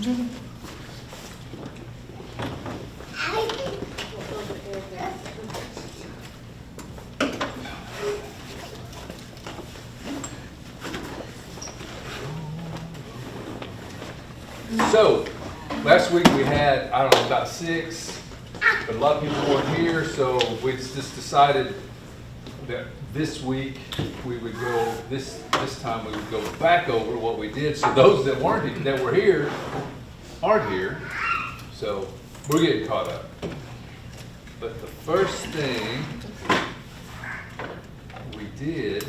So, last week we had, I don't know, about 6, but a lot of people weren't here, so we just decided that this week we would go, this time we would go back over what we did. So those that weren't, that were here, aren't here, so we're getting caught up. But the first thing we did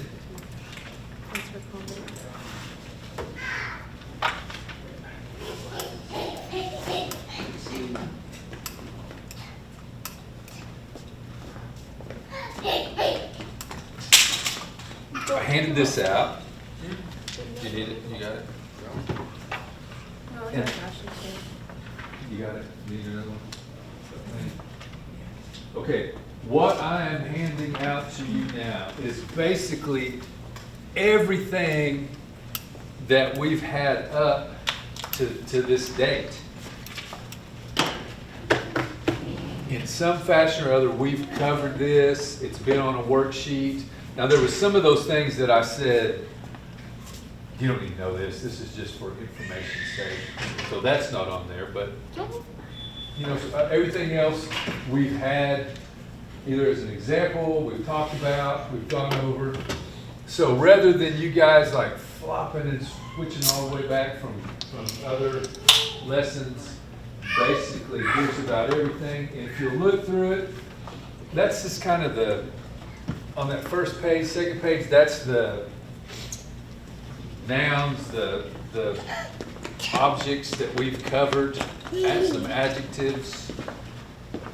I handed this out. You need it? You got it? No, I Yeah. got Ashley's. You got it? Need another one? Okay, what I am handing out to you now is basically everything that we've had up to this date. In some fashion or other, we've covered this. It's been on a worksheet. Now, there was some of those things that I said, you don't need to know this. This is just for information's sake. So that's not on there. But, you know, everything else we've had either as an example, we've talked about, we've gone over. So rather than you guys like flopping and switching all the way back from other lessons, basically here's about everything. And if you look through it, that's just kind of the, on that first page, second page, that's the nouns, the objects that we've covered, add some adjectives.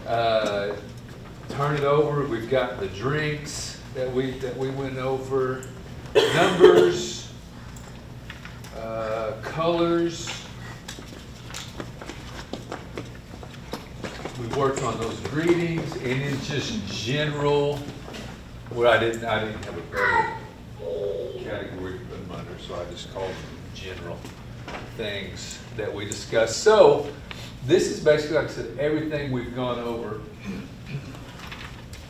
Turn it over, we've got the drinks that we went over, numbers, colors. We worked on those greetings, and then just general. Well, I didn't have a better category to put them under, so I just called them general things that we discussed. So this is basically, like I said, everything we've gone over,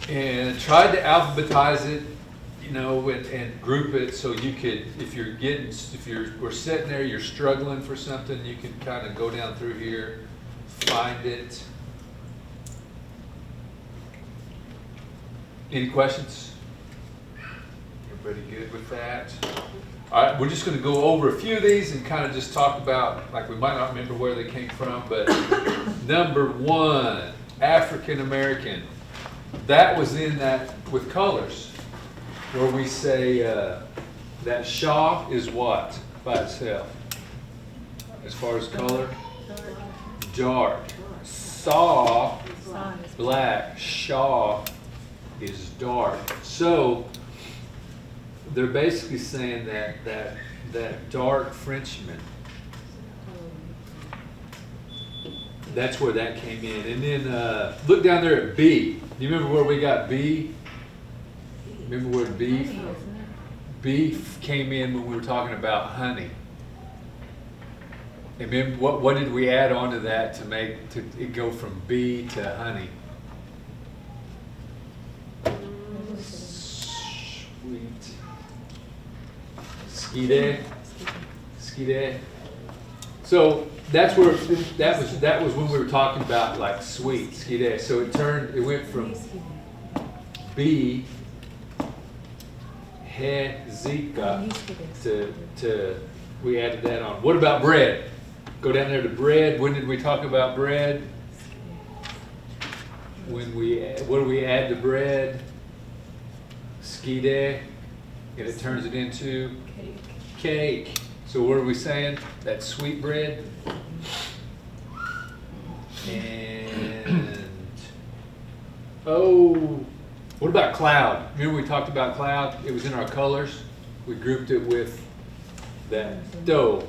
and tried to alphabetize it, you know, and group it so you could, if we're sitting there, you're struggling for something, you can kind of go down through here, find it. Any questions? Everybody good with that? All right, we're just going to go over a few of these and kind of just talk about, like, we might not remember where they came from, but number 1, African American. That was in that with colors, where we say that shaw is what by itself? As far as color? Dark. Saw, black. Shaw is dark. So they're basically saying that dark Frenchman. That's where that came in. And then look down there at B. Do you remember where we got B? Remember where beef? Beef came in when we were talking about honey. And remember what did we add on to that to make it go from bee to honey? Sweet. Skide. So that's where that was when we were talking about like sweet skide. So it went from B he zika to we added that on. What about bread? Go down there to bread. When did we talk about bread? What do we add to bread? Skide, and it turns it into cake. So what are we saying? That's sweet bread. And what about cloud? Remember we talked about cloud? It was in our colors. We grouped it with that dough,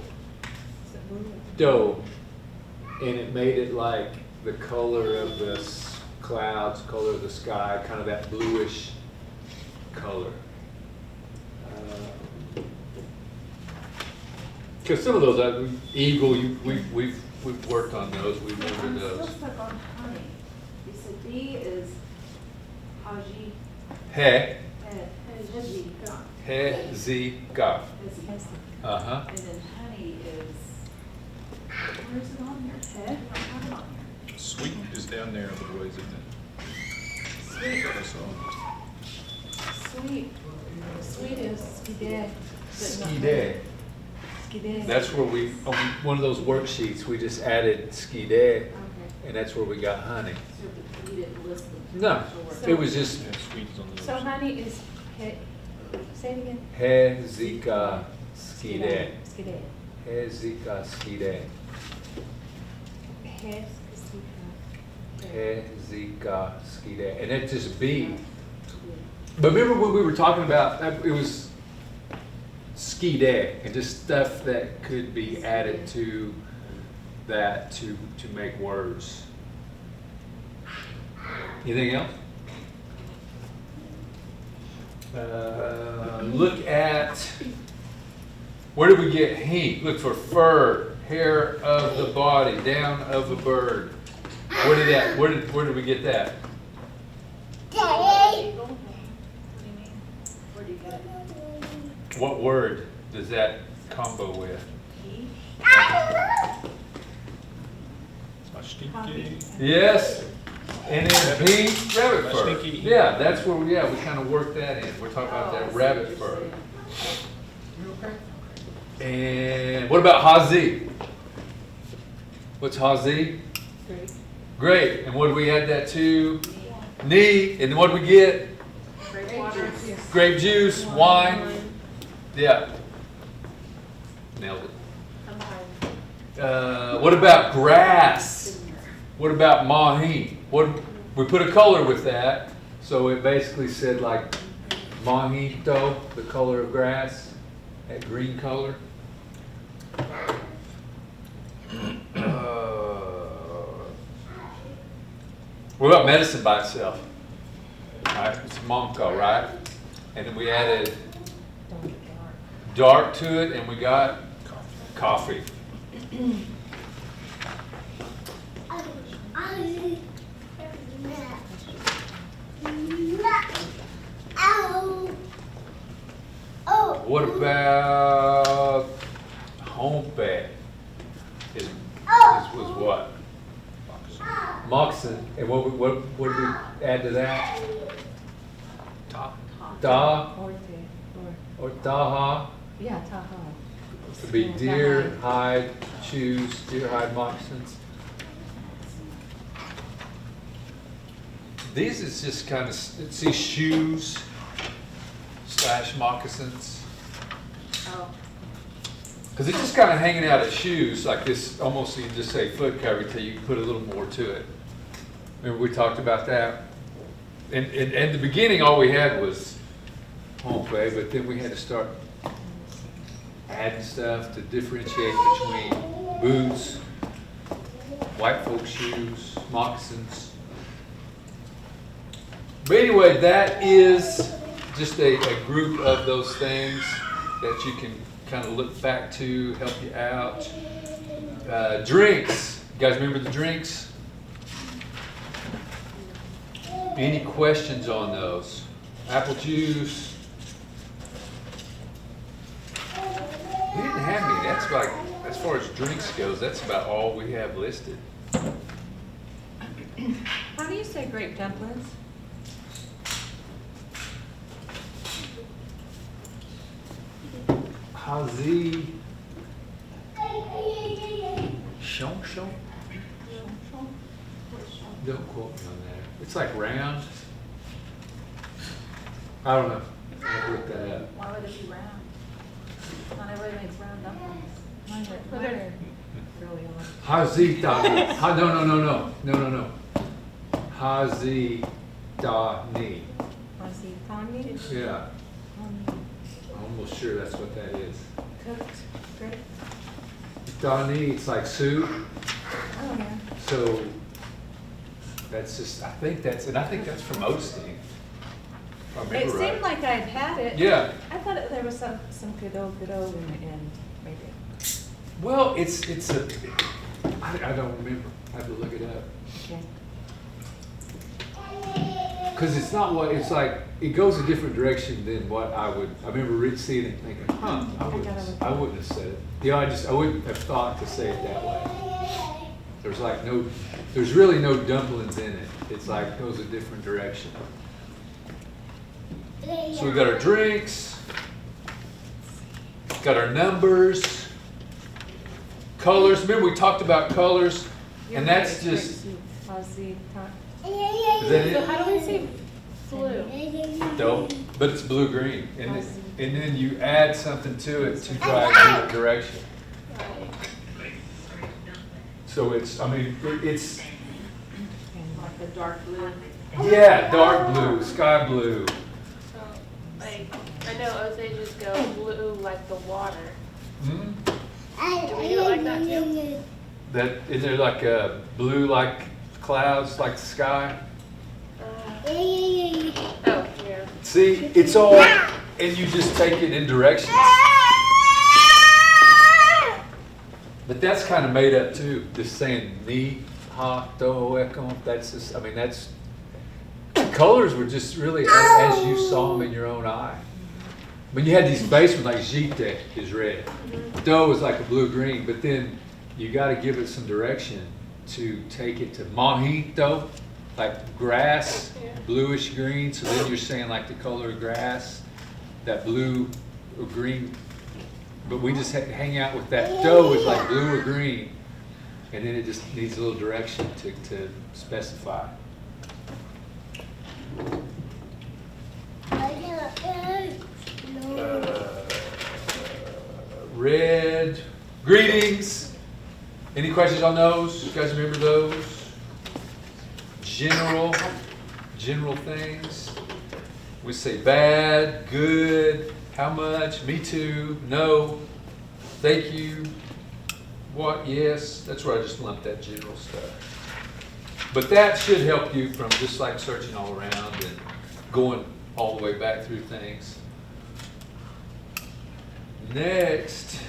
and it made it like the color of the clouds, color of the sky, kind of that bluish color. Because some of those, eagle, we've worked on those, we remember I'm still those. stuck on honey. You said D is Haji, Hezika. Hezika. Uh-huh. And then honey is, where is it on here? Head? I don't have it on here. Sweet is down there, otherwise, isn't it? Sweet. That's what I saw. Sweet. Sweet is skide. Skide. Skide. That's where we, on one of those worksheets, we just added skide, Okay. and that's where we got honey. So you didn't list them. No, it was just Yeah, sweet is on the So other side. honey is, say it again. Hezika skide. Skide. Hezika skide. Hezika skide. And that's just B. But remember when we were talking about, it was ski day and just stuff that could be added to that to make words. Anything else? Look at, where did we get hink? Look for fur, hair of the body, down of a bird. Where did we get that? What do you mean? Where do you get it? What word does that combo with? He? Stinky. Yes, and then pink rabbit fur. Stinky. Yeah, that's where we kind of worked that in. We're talking about Oh, I that see rabbit what fur. you're saying. And what about hazi? What's hazi? Great. Great. And what did we add that to? Knee. And what did we get? Great water. Grape juice, wine. Yeah. Nailed it. What about grass? What about mahi? We put a color with that, so it basically said like mahito, the color of grass, that green color. What about medicine by itself? Right, it's monko, right? And then we added dark to it, and we got coffee. What about home pad? Was what? Moccasin. And what did we add to that? Top. Da Or or daha. yeah, taha. Could be deer hide shoes, deer hide moccasins. These is just kind of, see, shoes / moccasins. Oh. Because it's just kind of hanging out at shoes like this, almost you just say foot cover till you put a little more to it. Remember we talked about that? And at the beginning, all we had was home play, but then we had to start adding stuff to differentiate between boots, white folks' shoes, moccasins. But anyway, that is just a group of those things that you can kind of look back to, help you out. Drinks. You guys remember the drinks? Any questions on those? Apple juice. We didn't have any. That's like, as far as drinks goes, that's about all we have listed. How do you say grape dumplings? Hazi. Shon. Don't quote me on that. It's like round. I don't know. I'll look that up. Why would it be round? Not everybody makes round dumplings. Mine are really odd. Hazitani. No. Hazitani. Mazitani? Yeah. I'm almost sure that's what that is. Cooked grape? Dani, it's like soup. Oh, yeah. So that's just, I think that's from Osteen. If I It remember seemed right. like I'd had it. Yeah. I thought there was some good old in the end, maybe. Well, it's a, I don't remember. I have to look it up. Okay. Because it's not what, it's like, it goes a different direction than what I remember seeing it and thinking, I wouldn't have said it. You know, I wouldn't have thought to say it that way. There's really no dumplings in it. It's like, it goes a different direction. So we got our drinks, got our numbers, colors. Remember we talked about colors, and that's just, is that So it? how do we say blue? No, but it's blue-green. And then you add something to it to drive different direction. So it's, I mean, it's, Like the dark blue. yeah, dark blue, sky blue. So, like, I know Osages go blue like the water. Hmm? Do we do it like that too? Is there like a blue like clouds, like the sky? Oh, yeah. See, it's all, and you just take it in directions. But that's kind of made up too, just saying ni, ha, do, ekon, that's just, I mean, that's, colors were just really as you saw them in your own eye. When you had these base ones, like jite is red, do is like a blue-green, but then you got to give it some direction to take it to mahi do, like grass, bluish green, so then you're saying like the color of grass, that blue or green. But we just hang out with that dough is like blue or green, and then it just needs a little direction to specify. Red, greetings. Any questions on those? You guys remember those? General things. We say bad, good, how much, me too, no, thank you, what, yes. That's where I just lumped that general stuff. But that should help you from just like searching all around and going all the way back through things. Next,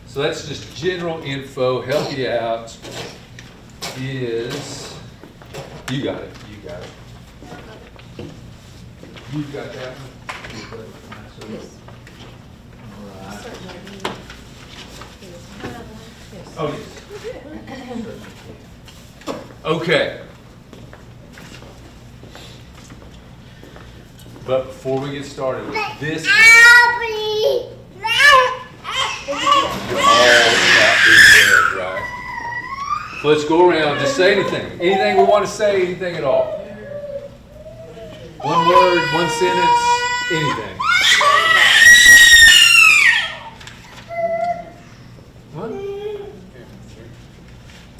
so that's just general info, help you out, is, you got it. You got that one? Yes. All right. Oh, okay. But before we get started with this, you're all about being good, right? So let's go around, just say anything. Anything we want to say, anything at all. One word, one sentence, anything. What?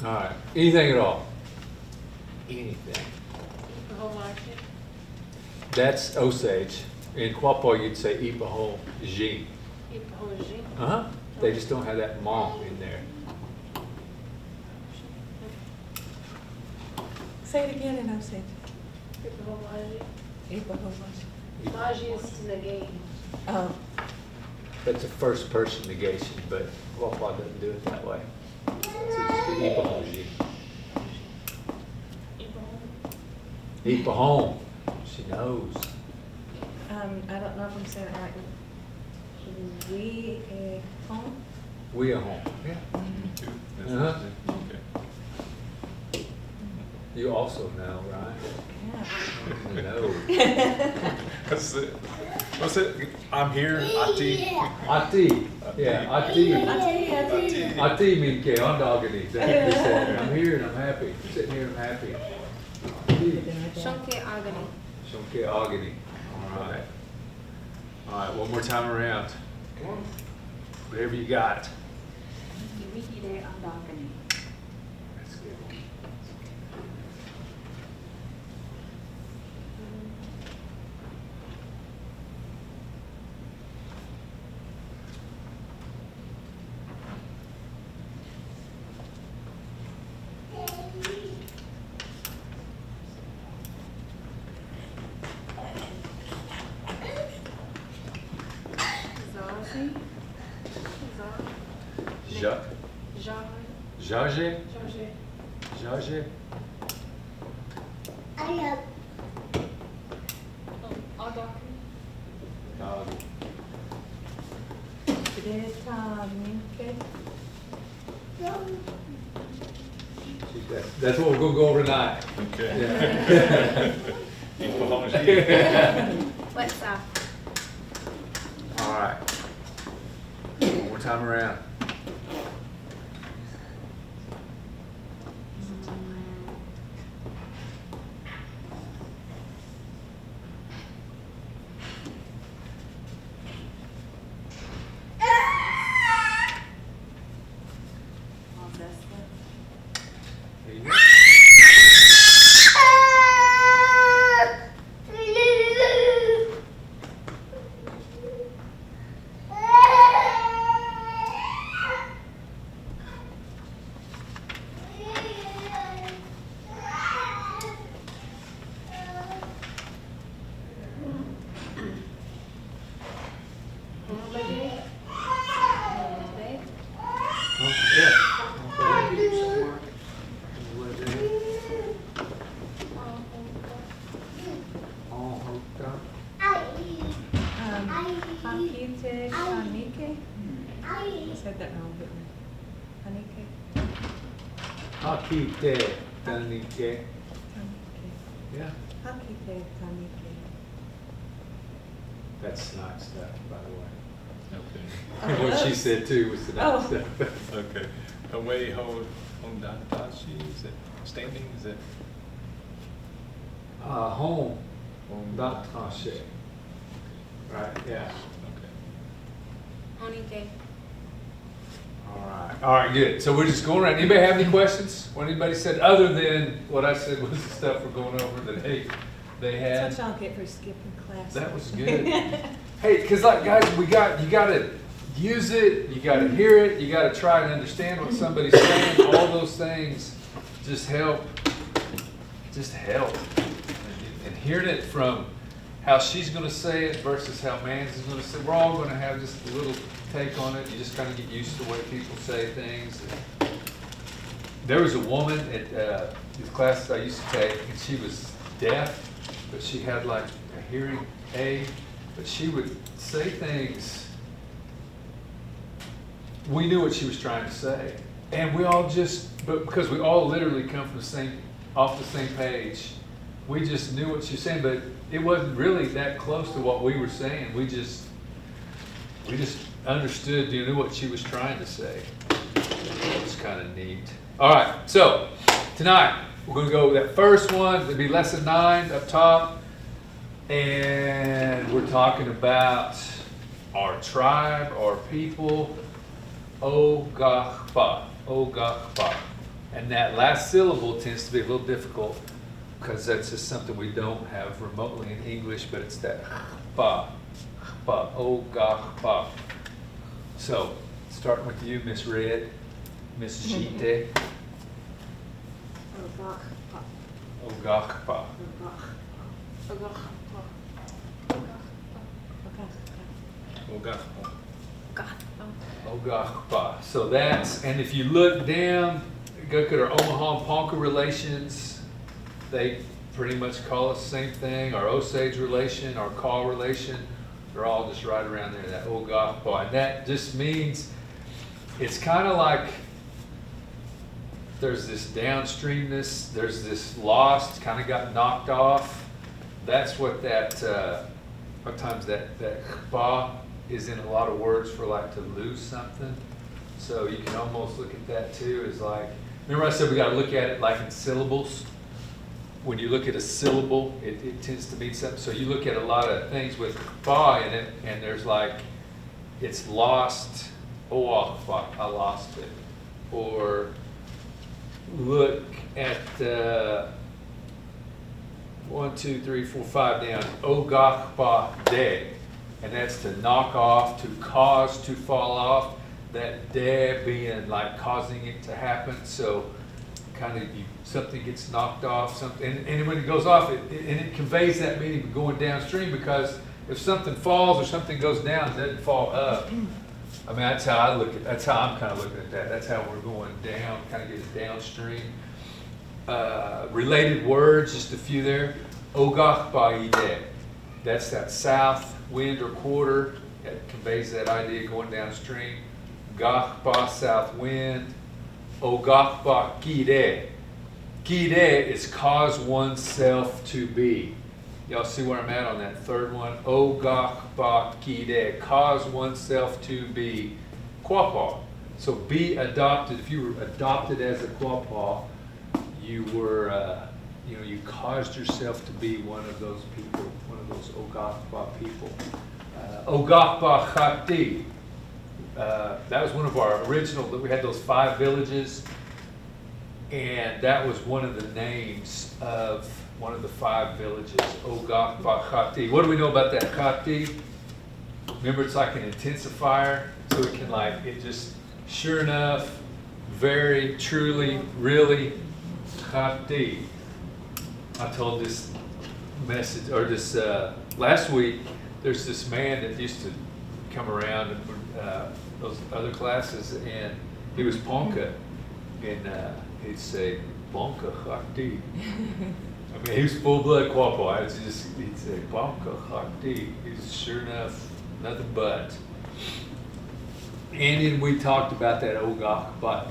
All right. Anything at all. Anything. The whole market. That's Osage. In Quapaw, you'd say Ipaho Ji. Uh-huh. They just don't have that mom in there. Say it again in Osage. Maji is to negate. Oh, That's a first person negation, but Quapaw doesn't do it that way. So it's just the Ipaho Ji. Ipaho. She knows. I don't know if I'm saying it right. We home. We are home. Yeah. Uh-huh. You also know, right? Yeah. You know. That's it. What's it? I'm here. Ati. Ati. Yeah, Ati. Ati. Ati means ke ondogany. That's what they said. I'm here and I'm happy. I'm sitting here and I'm happy. Ati. Shonke agani. Shonke agany. All right. All right, one more time around. Whatever you got. That's good. Zazi. Jacques. Jage? George. Jage? That's what we're gonna go over tonight. Okay. Yeah. What's up? All right. One more time around. There you go. I said that wrong, didn't I? Hanike. Hakite, tanike. Yeah, Hakite Tanike. that's not stuff, by the way. Okay. What she said too was the not Oh. stuff. Okay. Away hold ondatashi, is it standing? Is it? Home, not tranche. Right, yeah. Okay. All right, good. So we're just going around. Anybody have any questions? What anybody said, other than what I said was the stuff we're going over that they had? That's what I'll get for skipping class. That was good. Hey, because like guys, you gotta use it, you gotta hear it, you gotta try and understand what somebody's saying. All those things just help. And hearing it from how she's gonna say it versus how Mans is gonna say, we're all gonna have just a little take on it. You just kind of get used to the way people say things. There was a woman at these classes I used to take, and she was deaf, but she had like a hearing aid, but she would say things. We knew what she was trying to say, and we all but because we all literally come from off the same page, we just knew what she was saying, but it wasn't really that close to what we were saying. We just understood, knew what she was trying to say. It was kind of neat. All right, so tonight we're going to go with that first one. It'll be lesson 9 up top, and we're talking about our tribe, our people, O-gah-pah, O-gah-pah. And that last syllable tends to be a little difficult because that's just something we don't have remotely in English, but it's that pa, O-gah-pah. So, starting with you, Miss Red, Miss Sheete. O-gah-pah. O-gah-pah. O-Gah-pah. O-gah-pah. So that's, and if you look down, go look at our Omaha and Ponca relations, they pretty much call us the same thing. Our Osage relation, our Kaw relation, they're all just right around there, that O-gah-pah. And that just means, it's kind of like there's this downstreamness, there's this lost, kind of got knocked off. That's what that, sometimes that kpa is in a lot of words for like to lose something. So you can almost look at that too as like, remember I said we got to look at it like in syllables? When you look at a syllable, it tends to mean something. So you look at a lot of things with kpa in it, and there's like, it's lost, O-gah-pah, I lost it. Or look at 1, 2, 3, 4, 5 down, O-gah-pah de, and that's to knock off, to cause to fall off. That de being like causing it to happen. So kind of something gets knocked off, something, and when it goes off, it conveys that meaning of going downstream, because if something falls or something goes down, it doesn't fall up. I mean, that's how I look at, that's how I'm kind of looking at that. That's how we're going down, kind of getting downstream. Related words, just a few there. O-gah-pah. That's that south wind or quarter. It conveys that idea going downstream. Gah-pah, south wind. O-gah-pah. Kide is cause oneself to be. Y'all see where I'm at on that third one? O-gah-pah. Cause oneself to be. Quapaw. So be adopted. If you were adopted as a Quapaw, you were, you caused yourself to be one of those people, one of those O-gah-pah people. O-gah-pah Chati. That was one of our original, we had those 5 villages, and that was one of the names of one of the 5 villages, O-gah-pah Chati. What do we know about that Chati? Remember, it's like an intensifier, so it can it just, sure enough, very, truly, really, Chati. I told this message, or this, last week, there's this man that used to come around and those other classes, and he was Ponca, and he'd say, Ponca Chati. I mean, he was full-blood Quapaw. He'd say, Ponca Chati. He's sure enough, nothing but. And then we talked about that O-gah-pah,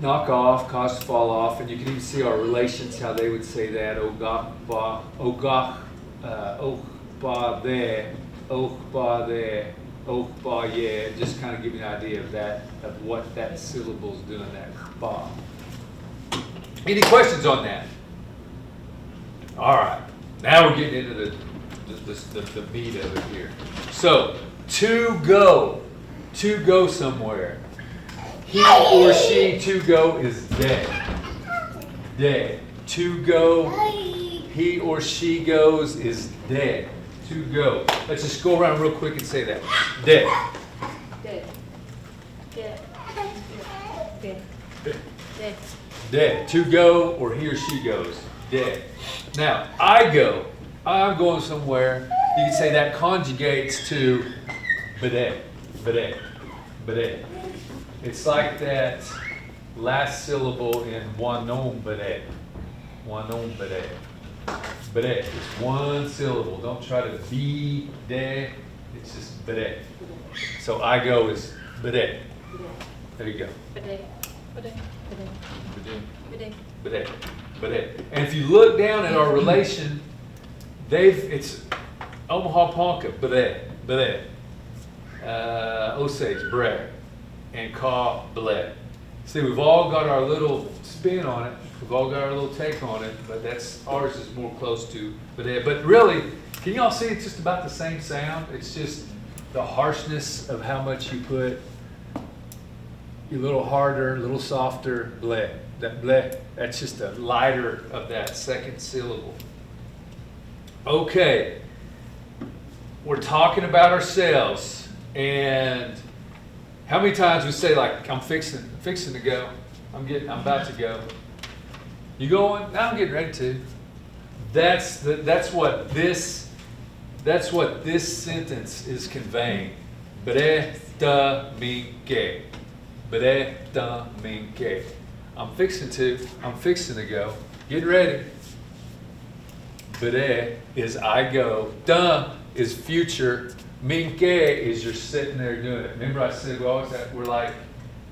knock off, cause to fall off, and you can even see our relations, how they would say that, O-gah-pah, O-gah-pah there, O-gah-pah there, O-gah-pah yeah, just kind of give you an idea of that, of what that syllable's doing, that pah. Any questions on that? All right, now we're getting into the meat of it here. So, to go somewhere. He or she to go is dead. Dead. To go, he or she goes is dead. To go. Let's just go around real quick and say that. Dead. Dead. Dead. Dead. Dead. Dead. To go or he or she goes. Dead. Now, I go. I'm going somewhere. You can say that conjugates to bede. Bede. Bede. It's like that last syllable in wanom bede. Wanom bede. Bede. It's one syllable. Don't try to be de. It's just bede. So I go is bede. There you go. Bede. Bede. Bede. Bede. Bede. And if you look down at our relation, it's Omaha Ponca, bede. Bede. Osage, bre. And Ka, ble. See, we've all got our little spin on it. We've all got our little take on it, but ours is more close to bede. But really, can y'all see it's just about the same sound? It's just the harshness of how much you put. A little harder, a little softer, ble. That ble, that's just a lighter of that second syllable. Okay, we're talking about ourselves, and how many times we say I'm fixing to go, I'm about to go. You going? No, I'm getting ready to. That's what this sentence is conveying. Bre da minke. Bre da minke. I'm fixing to go. Get ready. Bre is I go. Da is future. Minke is you're sitting there doing it. Remember I said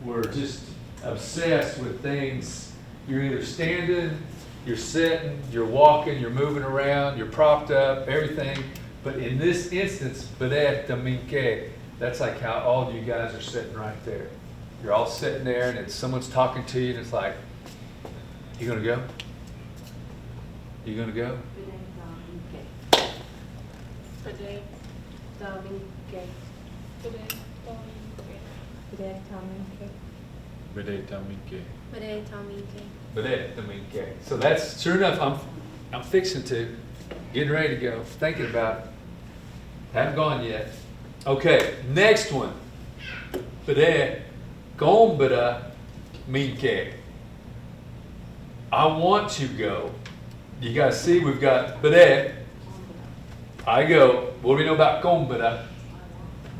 we're just obsessed with things. You're either standing, you're sitting, you're walking, you're moving around, you're propped up, everything. But in this instance, bede da minke, that's like how all of you guys are sitting right there. You're all sitting there and someone's talking to you and it's like, you gonna go? You gonna go? Bede. Dominque. Bede. Dominque. Bede Taminke. Bede tamike. Bede Dominque. Bede da minke. So that's sure enough. I'm fixing to, getting ready to go, thinking about it. Haven't gone yet. Okay, next one. Bede gombada minke. I want to go. You guys see we've got bede. I go. What do we know about gombada?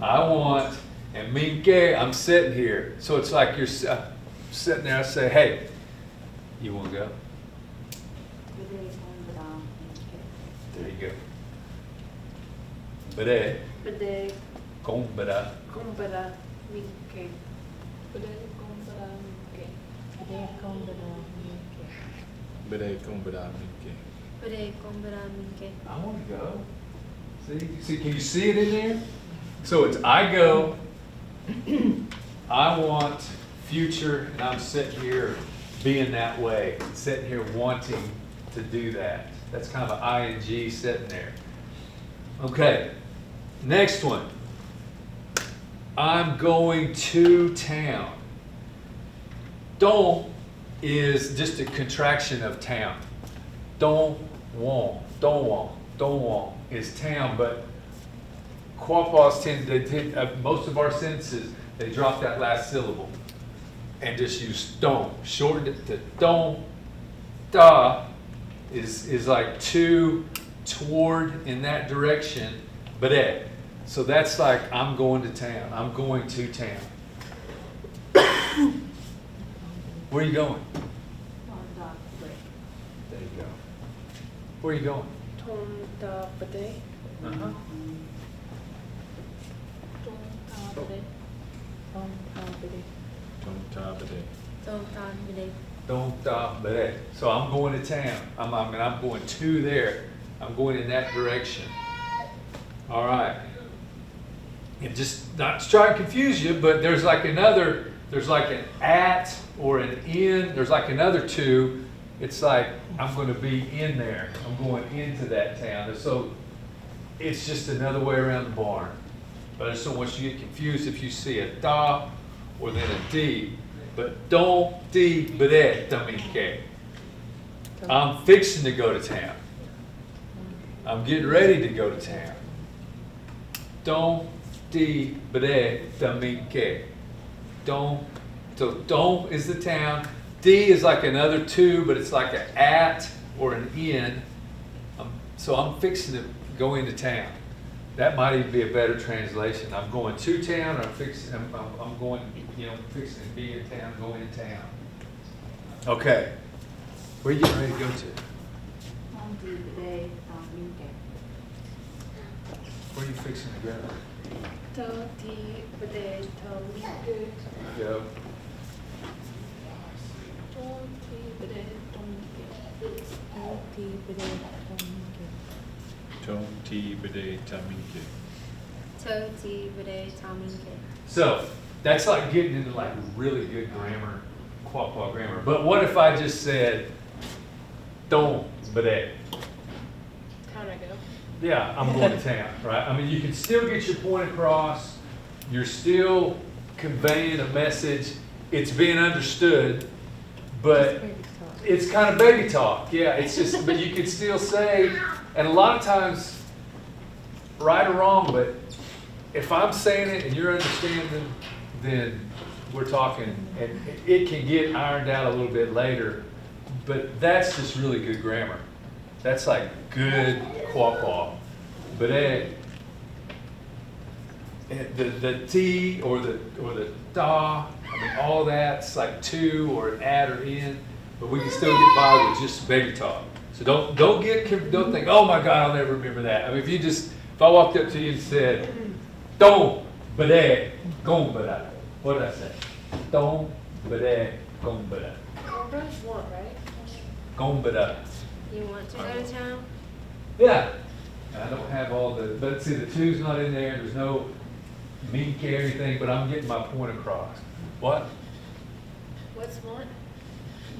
I want, and minke, I'm sitting here. So it's like you're sitting there, I say, hey, you want to go? There you go. Bede, Bede gombada. kumbada minke. Bede kumbada minke. Bede kumbada minke. Bede kumbada minke. I want to go. See, can you see it in there? So it's I go, I want future, and I'm sitting here being that way, sitting here wanting to do that. That's kind of an ing sitting there. Okay, next one. I'm going to town. Don is just a contraction of town. Don want is town, but Quapaws most of our sentences, they drop that last syllable and just use don't. Shorten it to don't. Da is like to, toward, in that direction, but at. So that's like I'm going to town. I'm going to town. Where are you going? There you go. Where are you going? Tom da bede. Uh-huh. Tom da bede. Tonta bede. Tom da bede. Don't stop, but so I'm going to town. I'm going to there. I'm going in that direction. All right. And just not to try and confuse you, but there's like an at or an in. There's like another two. It's like I'm going to be in there. I'm going into that town. And so it's just another way around the barn. But I just don't want you to get confused if you see a da or then a d. But don't di bede tamike. I'm fixing to go to town. I'm getting ready to go to town. Don't di bede tamike. Don't. So don't is the town. D is like another two, but it's like an at or an in. So I'm fixing to go into town. That might even be a better translation. I'm going to town, or I'm going, fixing to be in town, going to town. Okay. Where are you getting ready to go to? Where are you fixing to go? Da di bede tam minke. Go. Tom di bede tam minke. Tonti bede taminke. Toti bede taminke. So that's like getting into like really good grammar, Quapaw grammar. But what if I just said, don't bede? How'd I go? Yeah, I'm going to town, right? I mean, you can still get your point across. You're still conveying a message. It's being understood, but it's kind of baby talk. Yeah, it's just, but you can still say, and a lot of times, right or wrong, but if I'm saying it and you're understanding, then we're talking, and it can get ironed out a little bit later, but that's just really good grammar. That's like good Quapaw. But the T or the da, I mean, all that's like to or an at or in, but we can still get by with just baby talk. So don't think, oh my God, I'll never remember that. I mean, if I walked up to you and said, don't bede gombada, what did I say? Don't bede gombada. Cobras want, right? Gombada. You want to go to town? Yeah. I don't have all but see, the two's not in there. There's no minke or anything, but I'm getting my point across. What? What's want?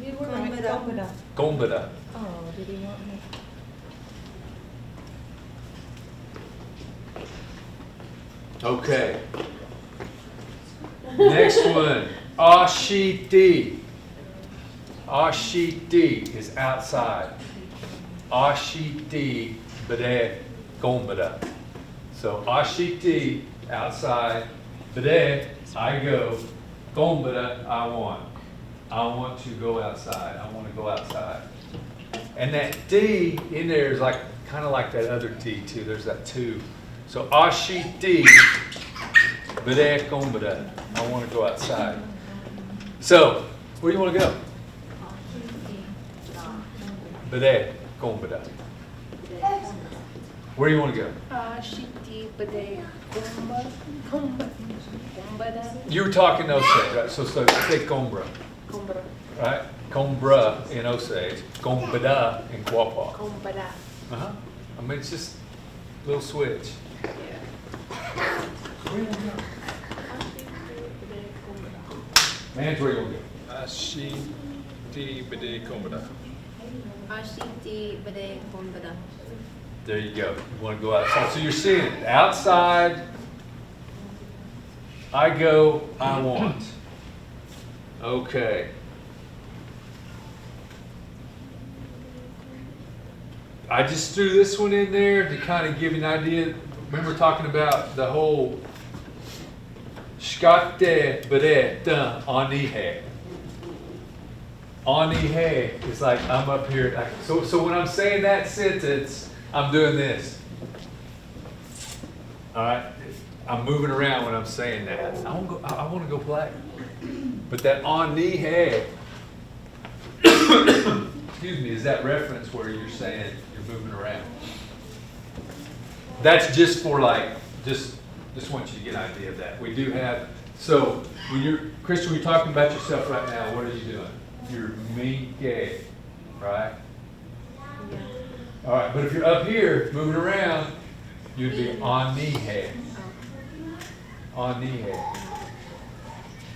You were right. Gombada. Gombada. Oh, did he want me? Okay. Next one. Ashiti. Ashiti is outside. Ashiti bede gombada. So ashiti, outside. Bede, I go. Gombada, I want. I want to go outside. I want to go outside. And that D in there is like kind of like that other D too. There's that two. So ashiti Bede kombada. I want to go outside. So, where do you want to go? Bede kombada. Where do you want to go? Shiti bade kumbada. You were talking Osage, right? So say Combra, Kumbra. right? Combra in Osage, Combada in Quapaw. Kumbada. Uh-huh. I mean, it's just a little switch. Yeah. Where do you want to go? Man's where you want to go? Ashiti bide kombada. Ashiti bade kombada. There you go. You want to go outside. So you're seeing it. Outside, I go, I want. Okay. I just threw this one in there to kind of give you an idea. Remember talking about the whole Skate bede dun anihe. Anihe is like I'm up here. So when I'm saying that sentence, I'm doing this. All right, I'm moving around when I'm saying that. I want to go play. But that anihe, excuse me, is that reference where you're saying you're moving around. That's just for like just want you to get an idea of that. We do have, so when you're, Kristen, you're talking about yourself right now, what are you doing? You're minke, right? Yeah. All right, but if you're up here moving around, you'd be anihe. Anihe.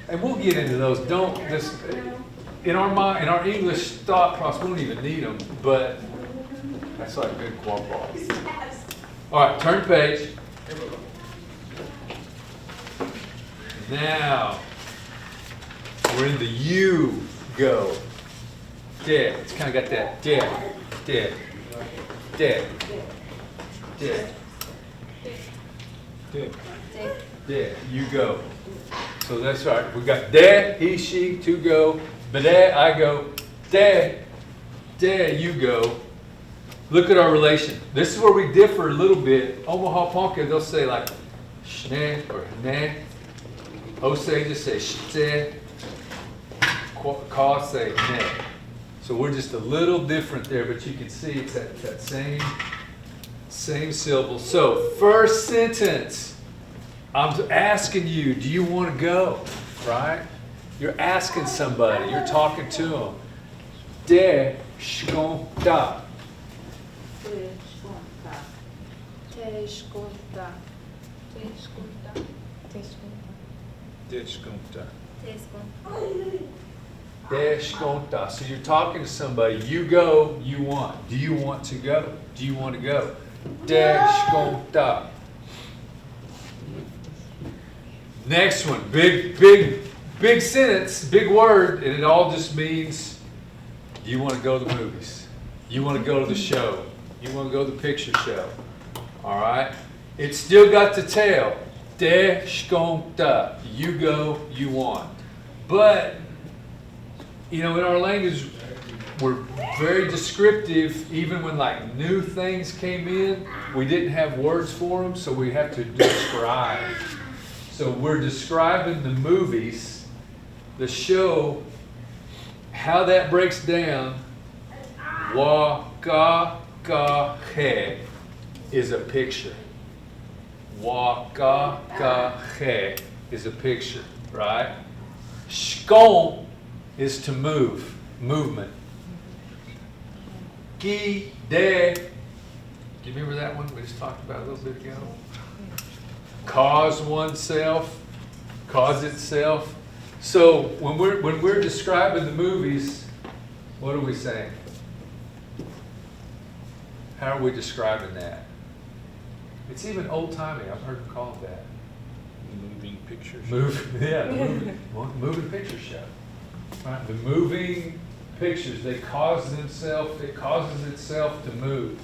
And we'll get into those. Don't just, in our mind, in our English thought process, we don't even need them, but that's like good Quapaw. All right, turn page. Now, we're in the you go. Dead. It's kind of got that dead, dead, dead, dead, dead. You go. So that's right. We got de, he, she, to go. Bede, I go. De, you go. Look at our relation. This is where we differ a little bit. Omaha Ponca, they'll say like shne or ne. Osage just say shte. Quapaw say ne. So we're just a little different there, but you can see it's that same syllable. So first sentence, I'm asking you, do you want to go? Right? You're asking somebody. You're talking to them. De shkonta. Teshkunta. Deshkunta. Deshkonta. So you're talking to somebody. You go, you want. Do you want to go? Do you want to go? Deshkonta. Next one. Big sentence, big word, and it all just means you want to go to the movies. You want to go to the show. You want to go to the picture show. All right? It's still got the tail. Deshkonta. You go, you want. But, you know, in our language, we're very descriptive. Even when like new things came in, we didn't have words for them, so we have to describe. So we're describing the movies, the show, how that breaks down. O-Gah-pah is a picture. O-Gah-pah is a picture, right? Shkon is to move, movement. Gi-de, do you remember that one we just talked about a little bit ago? Cause oneself, cause itself. So when we're describing the movies, what are we saying? How are we describing that? It's even old-timey. I've heard them call it that. Moving pictures. The moving picture show. Right? The moving pictures, it causes itself to move.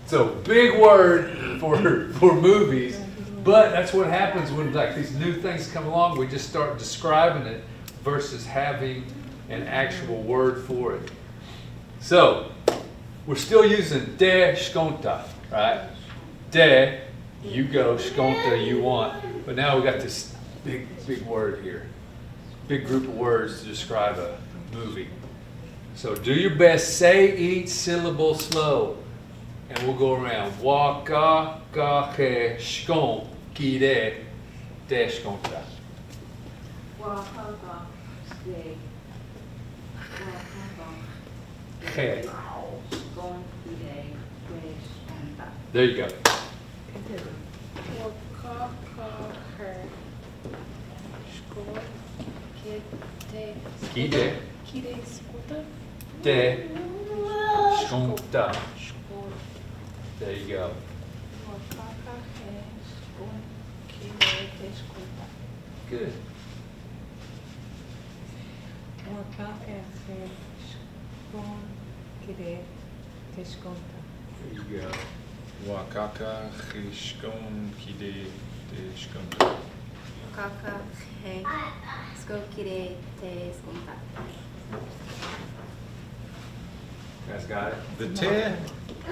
So big word for movies, but that's what happens when like these new things come along. We just start describing it versus having an actual word for it. So we're still using de shkonta, right? De, You go, skonta, you want. But now we got this big word here. Big group of words to describe a movie. So do your best, say each syllable slow. And we'll go around. Wa-ka-ka-he, shkon, ki-de, de skonta. He. There you go. Ki-de, de, skonta. There you go. Good. There you go. Wakaka Hishkon Kide Deshkonta. You guys got it? The te,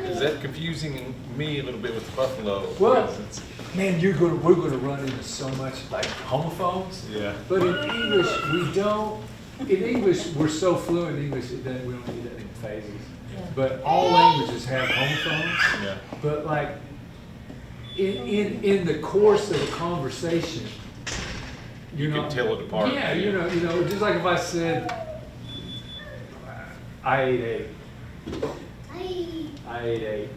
is that confusing me a little bit with the buffalo? Well, Because it's- man, we're gonna run into so much like homophones. Yeah. But in English, we don't. In English, we're so fluent in English that we don't need that many phases. But all languages have homophones. Yeah. But like in the course of a conversation, You can tell it apart. Yeah, you know, just like if I said, I ate egg. I ate egg.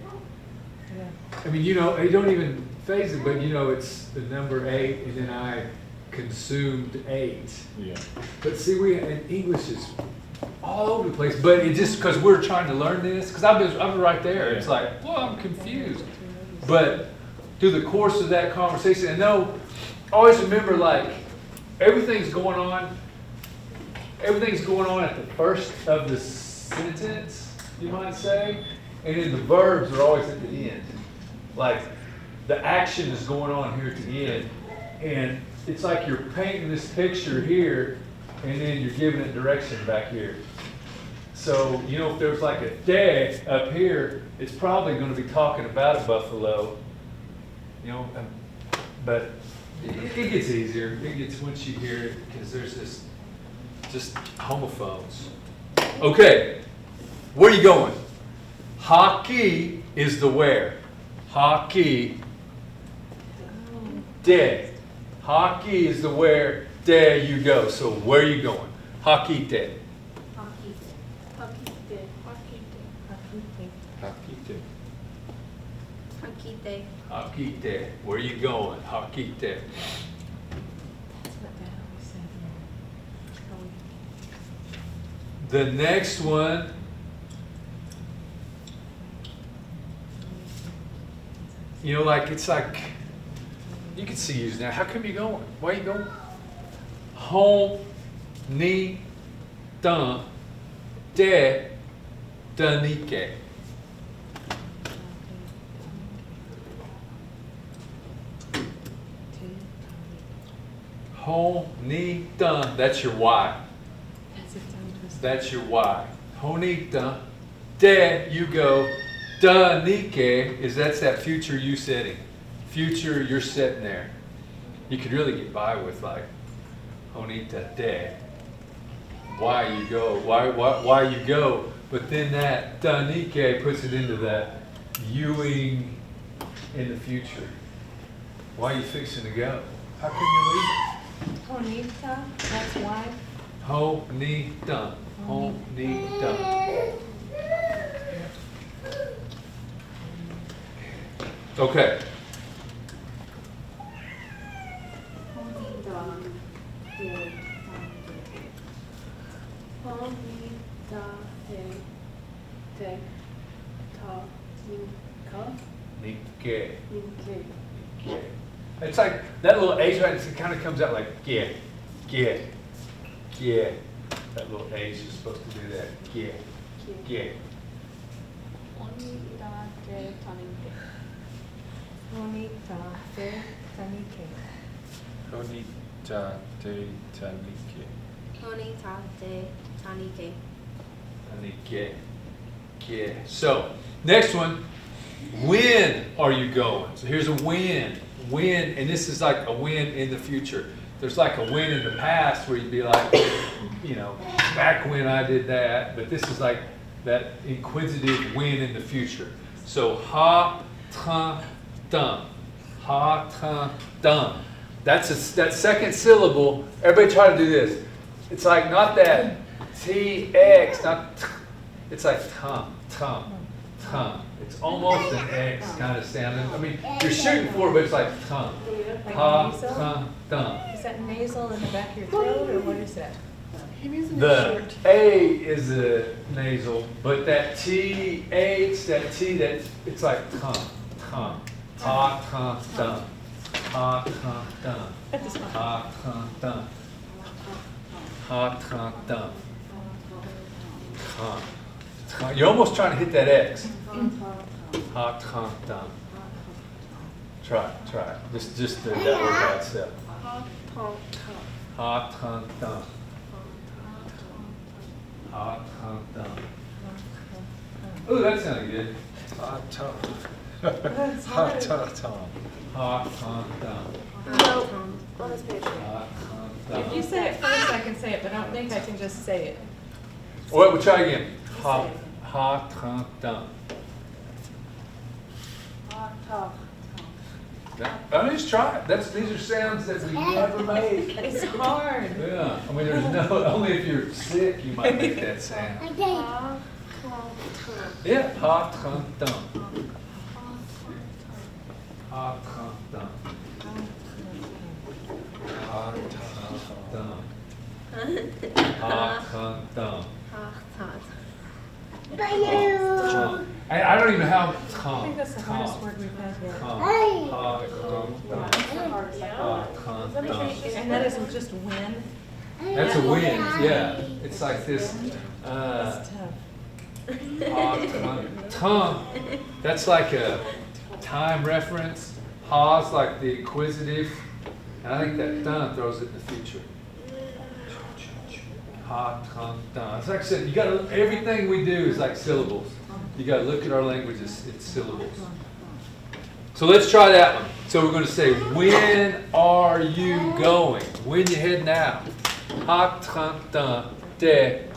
I mean, you know, you don't even phase it, but you know, it's the number 8, and then I consumed 8. Yeah. But see, in English is all over the place. But it just because we're trying to learn this, because I'm right there. It's like, well, I'm confused. But through the course of that conversation, and always remember, like, everything's going on at the first of the sentence, you might say, and then the verbs are always at the end. Like, the action is going on here at the end, and it's like you're painting this picture here, and then you're giving it direction back here. So, you know, if there's like a de up here, it's probably going to be talking about a buffalo, you know, but it gets easier. It gets, once you hear it, because there's this, just homophones. Okay, where are you going? Hockey is the where. Hockey, de. Hockey is the where, there you go. So where are you going? Hockey de. Hakite. Where are you going? Hakite. The next one. You know, like, it's like, you can see you now. How come you going? Why are you going? Home, ni, dun, de, danike. Hon, ni, dun. That's your why. That's your why. Honi, dun. De, you go. Da, nike, that's that future you setting. Future, you're sitting there. You could really get by with like, honita de. Why you go, why you go. But then that da, nike puts it into that youing in the future. Why are you fixing to go? How can you leave? Honita, that's why. Honita. Honita. Okay. Nike. It's like that little H, right? It kind of comes out like yeah. That little H is supposed to do that. Yeah. Honita de tanike. Honita de tanike. Honita de tanike. Nike. Yeah. So next one. When are you going? So here's a when. When, and this is like a when in the future. There's like a when in the past where you'd be like, you know, back when I did that. But this is like that inquisitive when in the future. So ha, ta, dum. Ha, ta, dum. That's that second syllable. Everybody try to do this. It's like not that T-X, not t. It's like tum, tum, tum. It's almost an X kind of sound. I mean, you're shooting for it, but it's like tum. Like Ha, nasal? tum, dum. Is that nasal in the back of your throat, or what is that? The A is a nasal, but that T-H, that T, that it's like tum, tum. Ha, tum, dum. Ha, tum, dum. That is not. Ha, tum, dum. Ha, tum, dum. Tum. Tum. You're almost trying to hit that X. Ha, tum, dum. Try it. Just that word by itself. Ha, tum, dum. Ha, tum, dum. Ooh, that sounded good. Hot tub. That's Hot hard. tub, Tom. Ha, tum, dum. No, on this page. Ha, tum, If you dum. say it first, I can say it, but I don't think I can just say it. Wait, we'll try again. Ha, tum, dum. Just try it. These are sounds that we never make. It's hard. Yeah, I mean, there's no, only if you're sick you might make that sound. Yeah, ha, tum, dum. Ha, tum, dum. Ha, tum, dum. Ha, tum, dum. I don't even know how I tum, think that's the hardest tum, word we've had yet. tum, ha, tum, dum. Ha, tum, dum. And that is just when. That's a win, yeah. It's like this, That's tough. tongue. That's like a time reference. Ha's like the inquisitive. And I think that dun throws it in the future. Ha, tongue, dun. It's like I said, you gotta, everything we do is like syllables. You gotta look at our language, it's syllables. So let's try that one. So we're gonna say, when are you going? When you heading out? Ha, tongue, dun, de.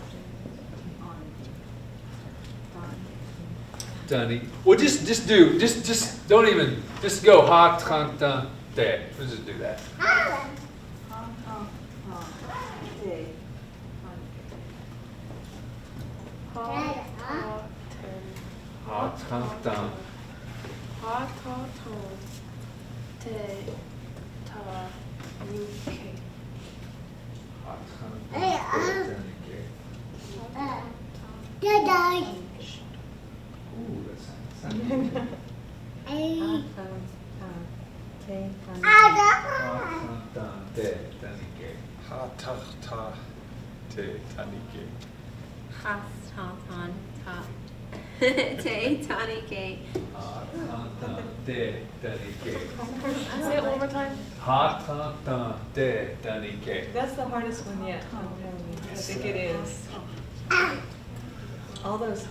Dunny. Well, just don't even, just go ha, tongue, dun, de. Let's just do that. Ha, tongue, dun. Ha, tongue, dun, de, dunny, ge. Ooh, that sounds good. Ha, tongue, dun, de, dunny, ge. Ha ta ta te tanike. Ha ta tan ta te tanike. Ha, tongue, dun, de, dunny, ge. Say it one more time. Ha, tongue, dun, de, dunny, ge. That's the hardest one yet. I'm telling you. I think it is. All those,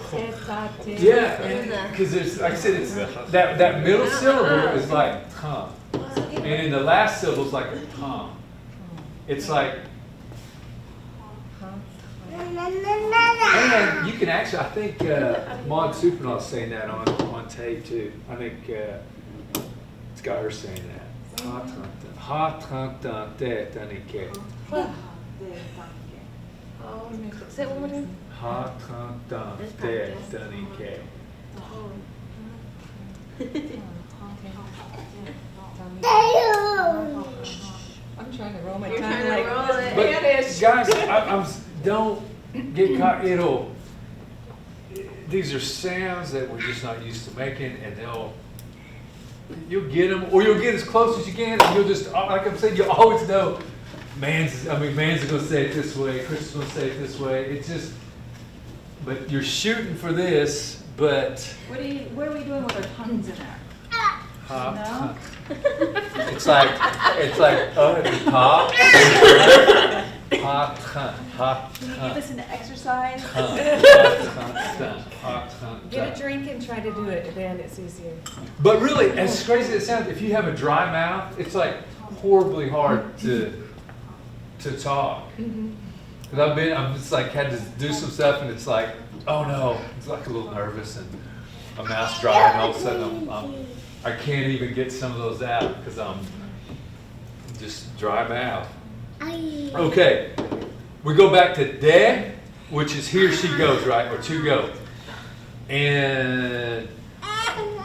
te, ta, te. Yeah, because there's, like I said, it's that middle syllable is like tongue, and in the last syllable is like a tongue. It's like, and you can actually, I think Maud Supernau's saying that on tape too. I think it's got her saying that. Ha tongue, ha tongue, dun, de, dunny, ke. Say it one more time. Ha tongue, dun, de, dunny, ke. I'm trying to roll my You're tongue trying to like roll it. But Spanish. guys, don't get caught. These are sounds that we're just not used to making, and you'll get them, or you'll get as close as you can, and you'll just, like I'm saying, you'll always know. Man's gonna say it this way. Chris is gonna say it this way. It's just, but you're shooting for this, but. What are we doing with our tongues in there? It's like at the top, Ha tun, ha Can you give tun. us an exercise? Get a drink and try to do it, then it's easier. But really, as crazy as it sounds, if you have a dry mouth, it's like horribly hard to talk. Because I'm just like had to do some stuff, and it's like, oh no, it's like a little nervous, and my mouth's dry, and all of a sudden I can't even get some of those out because I'm just dry mouth. Okay, we go back to de, which is here she goes, right, or to go. And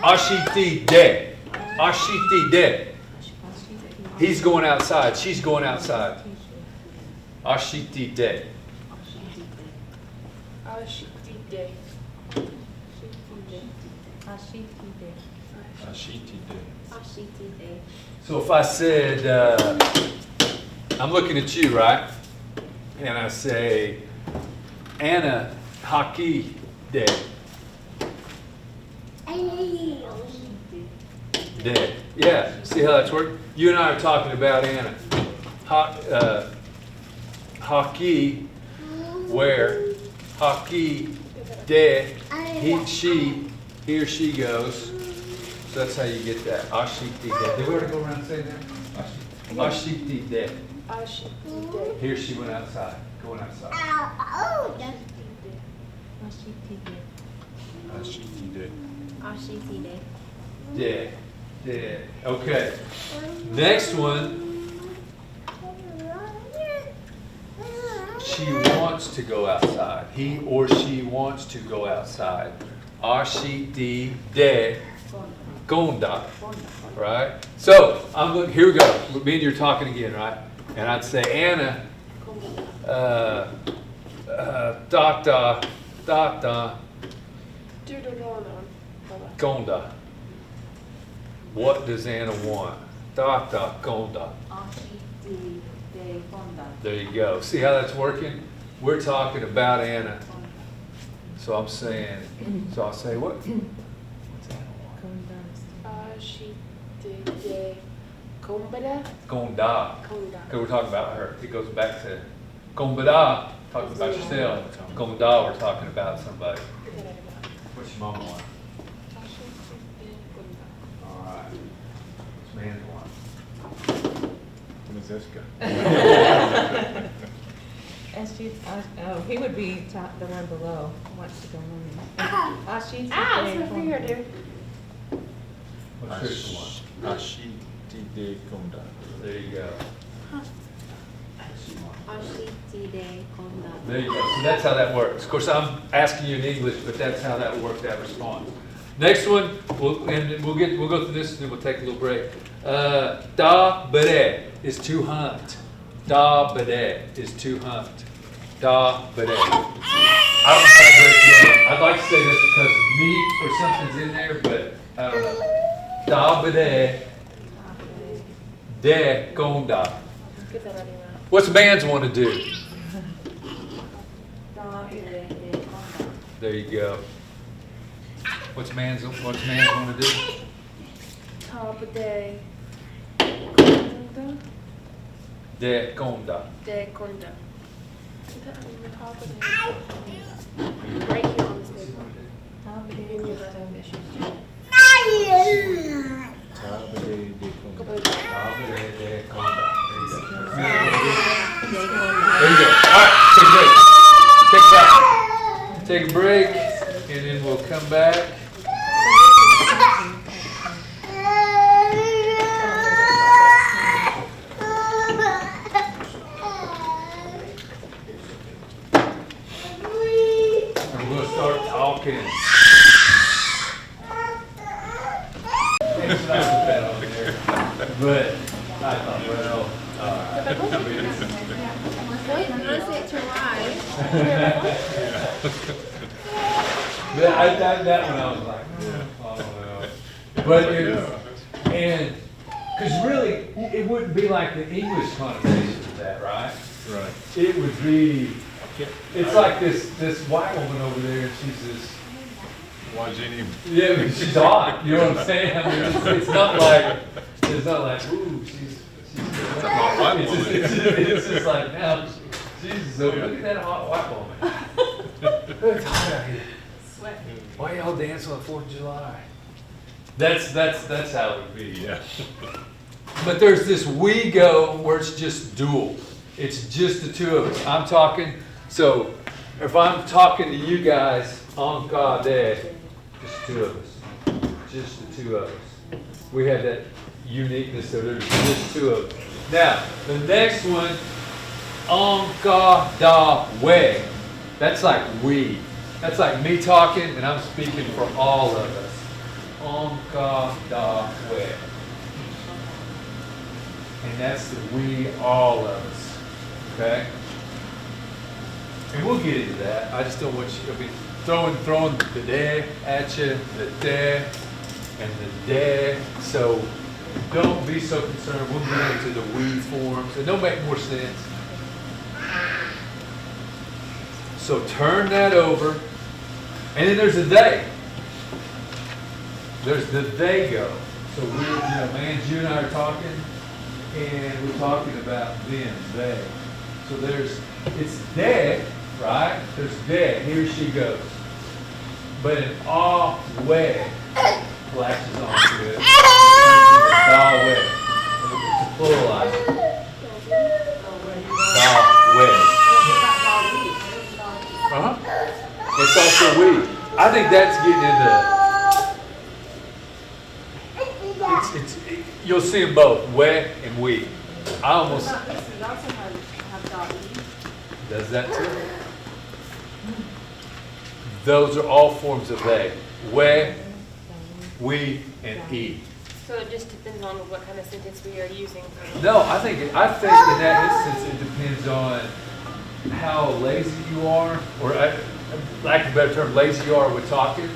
ashiti de, ashiti de. He's going outside, she's going outside. Ashiti de. Ashitide. Ashitide. So if I said, I'm looking at you, right? And I say, Anna haki de. De. Yeah, see how that's working? You and I are talking about Anna. Haki, where? Haki de. He or she goes. So that's how you get that. Ashiti de. Did we already go around and say that? Ashiti de. Ashitide. Here she went outside, going outside. Ashitide. De. De. Okay. Next one. She wants to go outside. He or she wants to go outside. Ashiti de gonda. Right? So I'm looking. Here we go. Me and you're talking again, right? And I'd say Anna. Data. Gonda. What does Anna want? Data gonda. There you go. See how that's working? We're talking about Anna. So I'm saying, so I'll say what? What's Anna want? Ashitide. Kombada. Gonda. Konda. Because we're talking about her. It goes back to Gombada, talking about yourself. Gonda, we're talking about somebody. What's your mama want? All right. What's man's want? He would be the one below. Wants to go on. Ah, it's my finger, dude. What's Krishna want? Ashitide Konda. There you go. Ashitide konda. There you go. So that's how that works. Of course, I'm asking you in English, but that's how that would work, that response. Next one, we'll go through this and then we'll take a little break. Da bede is to hunt. Da bede is to hunt. Da bede. I don't know how to break it down. I'd like to say this because meat or something's in there, but I don't know. Da bede de gonda. Get that out of your mouth. What's bands want to do? There you go. What's man's want to do? Top day. De gonda. De konda. Get that on the top of the right here on this table. In your learning issues. Tabade de Go Konda. back. De gonda. There you go. Ashitide There konda. you go. All right, take a break. Take a break, and then we'll come back. And we're going to start talking. Thanks for not putting that on there. But I thought, well, Honestly, try. that one I was like, oh no. But it was, and, because really, it wouldn't be like the English connotation of that, right? Right. It would be, it's like this white woman over there, and she's this, Wajini. yeah, but she's hot, you know what I'm saying? I mean, it's not like, ooh, she's not white woman. it's just like, no, Jesus, look at that hot white woman. It's hot out here. Sweating. Why y'all dance on the 4th of July? That's how it would be. Yeah. But there's this we go where it's just dual. It's just the two of us. I'm talking, so if I'm talking to you guys on God Day, just two of us. Just the two of us. We have that uniqueness that there's just two of us. Now, the next one, O-gah-da-we. That's like we. That's like me talking and I'm speaking for all of us. O-gah-da-we. And that's the we, all of us. Okay? And we'll get into that. I just don't want you to be throwing the day at you, the day, and the day. So don't be so concerned. We'll get into the we forms. And they'll make more sense. So turn that over. And then there's the they. There's the they go. So we, man, you and I are talking. And we're talking about them, they. So it's they, right? There's they, here she goes. But an ah-way latches onto it. Da-way. It's a pluralizer. Da-way. It's also we. I think that's getting into, you'll see them both, we and we. I almost, does that too? Those are all forms of they. We, and e. So it just depends on what kind of sentence we are using. No, I think in that instance it depends on how lazy you are, or lack of a better term, lazy you are with talking.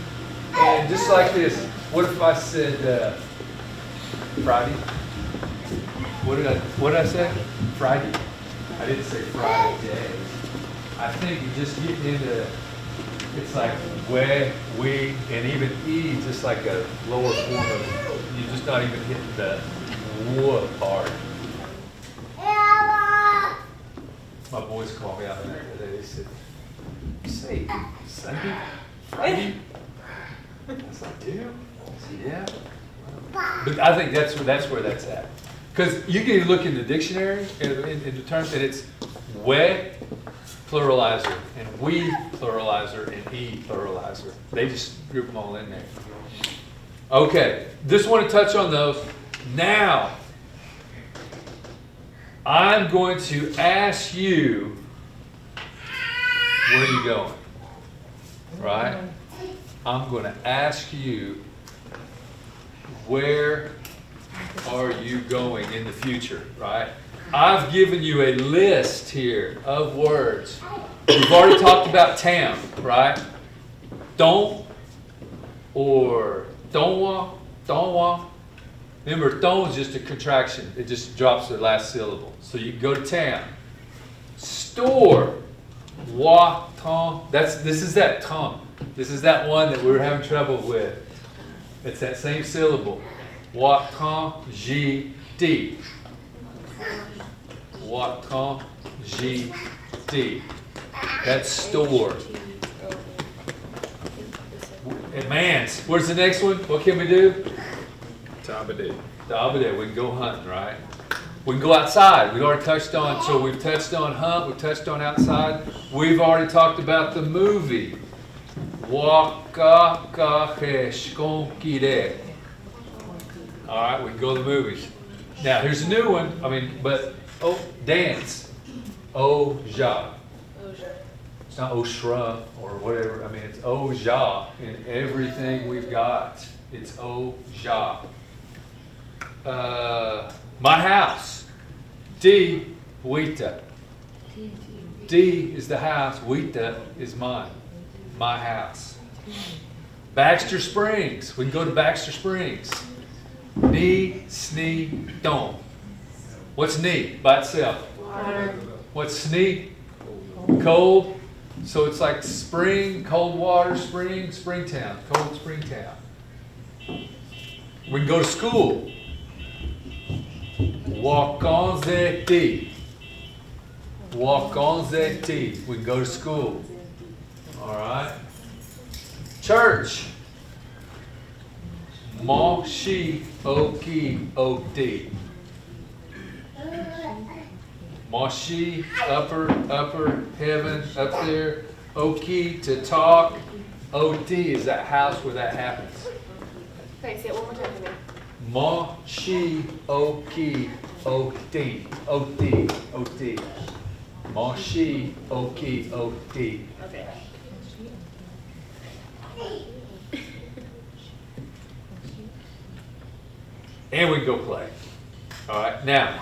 And just like this, what if I said Friday? What did I say? Friday. I didn't say Friday. I think you just get into, it's like we, and even e, just like a lower form of, you're just not even hitting the w part. My boys called me out there today. They said, say Sunday, Friday. I was like, dude. I said, yeah. But I think that's where that's at. Because you can even look in the dictionary in the terms that it's we pluralizer and we pluralizer and e pluralizer. They just group them all in there. Okay, just want to touch on those. Now, I'm going to ask you, where are you going? Right? I'm going to ask you, where are you going in the future, right? I've given you a list here of words. We've already talked about tam, right? Don't or don't wa. Remember, don't is just a contraction. It just drops the last syllable. So you go to tam. Store, wa, ton. This is that ton. This is that one that we were having trouble with. It's that same syllable. Wa, ton, ji, di. Wa, ton, ji, di. That's store. And man's. Where's the next one? What can we do? Tabade. We can go hunting, right? We can go outside. We already touched on, so we've touched on hunt, we've touched on outside. We've already talked about the movie. Uga'xpa. All right, we can go to the movies. Now, here's a new one. Dance. O-gah. It's not Oshra or whatever. It's O-gah in everything we've got. It's O-gah. My house. D, Wita. D is the house. Wita is mine. My house. Baxter Springs. We can go to Baxter Springs. Ni, sni, don. What's ni by itself? Water. What's sni? Cold. So it's like spring, cold water, spring, Springtown, cold Springtown. We can go to school. Walk on the D. Wakonzeti. We can go to school. All right. Church. Moshi Oki Oti. Moshi, upper, heaven, up there. Oki, to talk. Oti is that house where that happens. Okay, say it one more time for me. Moshi Oki Oti. Oti. Oti. Moshi Oki Oti. Okay. And we go play. All right, now,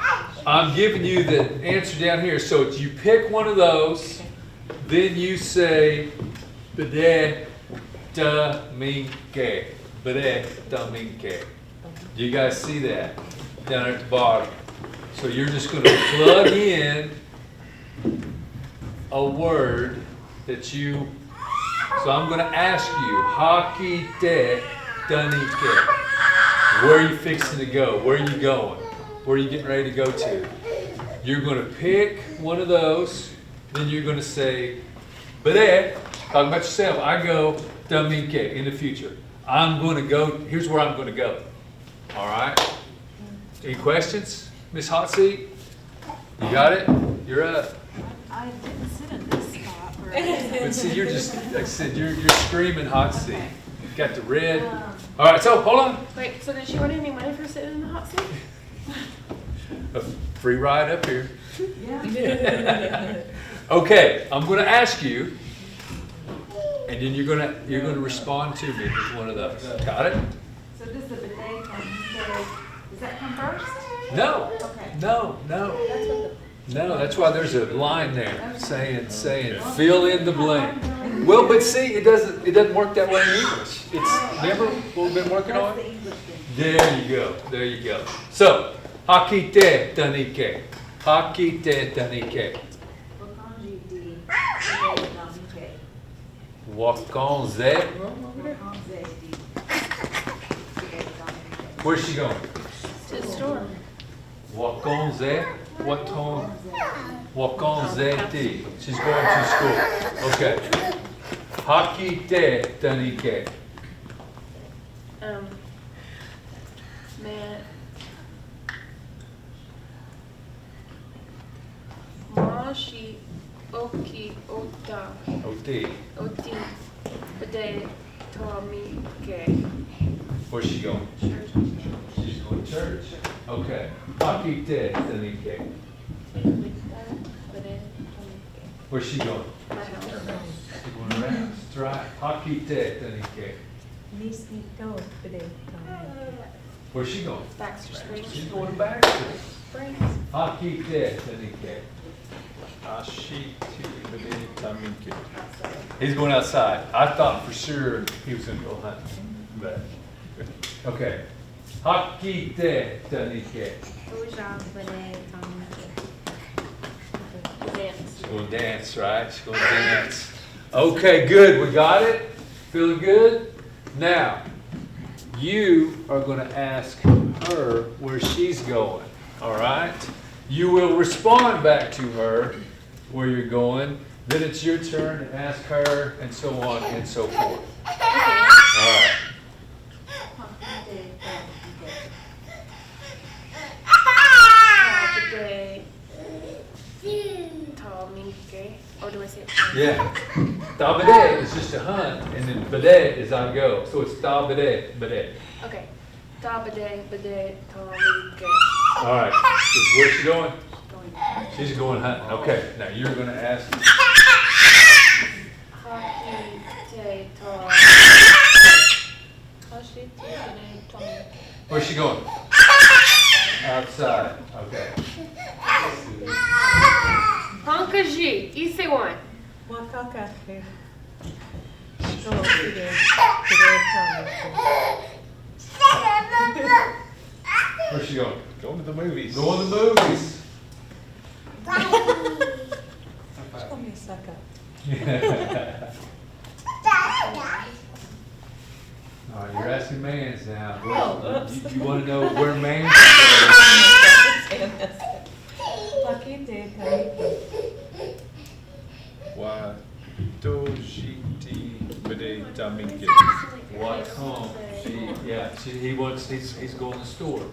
I'm giving you the answer down here. So it's you pick one of those, then you say, Bede da minke. Bede da minke. Do you guys see that down at the bottom? So you're just going to plug in a word that you, so I'm going to ask you, Haki de danike. Where are you fixing to go? Where are you going? Where are you getting ready to go to? You're going to pick one of those, then you're going to say, Bede, talking about yourself, I go Dominque in the future. I'm going to go, here's where I'm going to go. All right? Any questions, Miss Hot Seat? You got it? You're up. I didn't sit in this spot. But see, you're just, like I said, you're screaming Hot Seat. Got the red. All right, so hold on. Wait, so did she want any money for sitting in the hot seat? A free ride up here. Yeah. Okay, I'm going to ask you, and then you're going to respond to me with one of those. Got it? So does the bidet come, does that come first? No. Okay. No. No, that's why there's a line there saying, fill in the blank. Well, but see, it doesn't work that way in English. It's, remember what we've been working on? That's the English thing. There you go. So, Hakite danike. Hakite danike. Wakanji di bidet dominque. Wakonze. Wakanze di bidet dominque. Where's she going? To the store. Wakonze. Wakonzeti. She's going to school. Okay. Hakite danike. Man. Moshi Oki Ota Oti. Oti Bede Tomike. Where's she going? She's going to church. Okay. Hakite danike. Bede Tomike. Where's she going? My house. She's going around. That's right. Hakite danike. Skiatook High Where's she going? Baxter Springs. She's going back to Springs. Hakite danike. Ashiti bede taminke. He's going outside. I thought for sure he was going to go hunting, but okay. Hakite danike. O-gah-pah Dance. She's going to dance, right? She's going to dance. Okay, good. We got it. Feeling good? Now, you are going to ask her where she's going. All right? You will respond back to her where you're going. Then it's your turn to ask her, and so on and so forth. All right. Bede Tomike. Or do I say it? Yeah. Tabede is just a hunt, and then bede is I go. So it's tabede, bede. Okay. Da Bede Tomike. All right. So where's she going? She's going hunting. Okay. Now you're going to ask. Haki Te To. Hashi Te Bede Tomike. Where's she going? Outside. Okay. Hankaji. Ise one. Wakaka. Go bidet Tomike. Where's she going? Going to the movies. Going to the movies. Call me a sucker. All right, you're asking Mans now. Oh, oops. You want to know where Mans Lucky day, honey. Watoshiti Bede Taminke. What home? He's going to the store.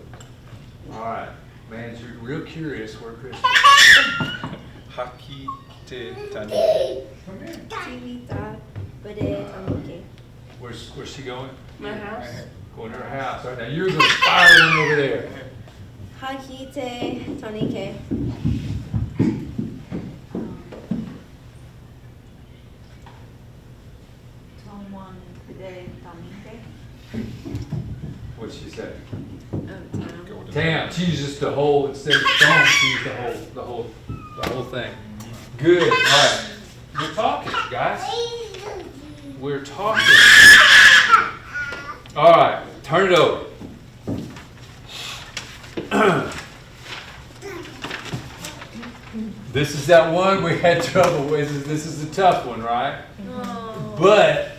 All right, man, you're real curious where Chris is. Hakite Tanike. Come here. Chilita, Bede, Tamike. Where's she going? My house. Going to her house. All right, now you're going to fire one over there. Hakite, Tanike. Tonwan today, Tamike. What'd she say? Town. Tam. She used just the whole, instead of phone, she used the whole thing. Good. All right. We're talking, guys. We're talking. All right. Turn it over. This is that one we had trouble with. This is the tough one, right? Oh. But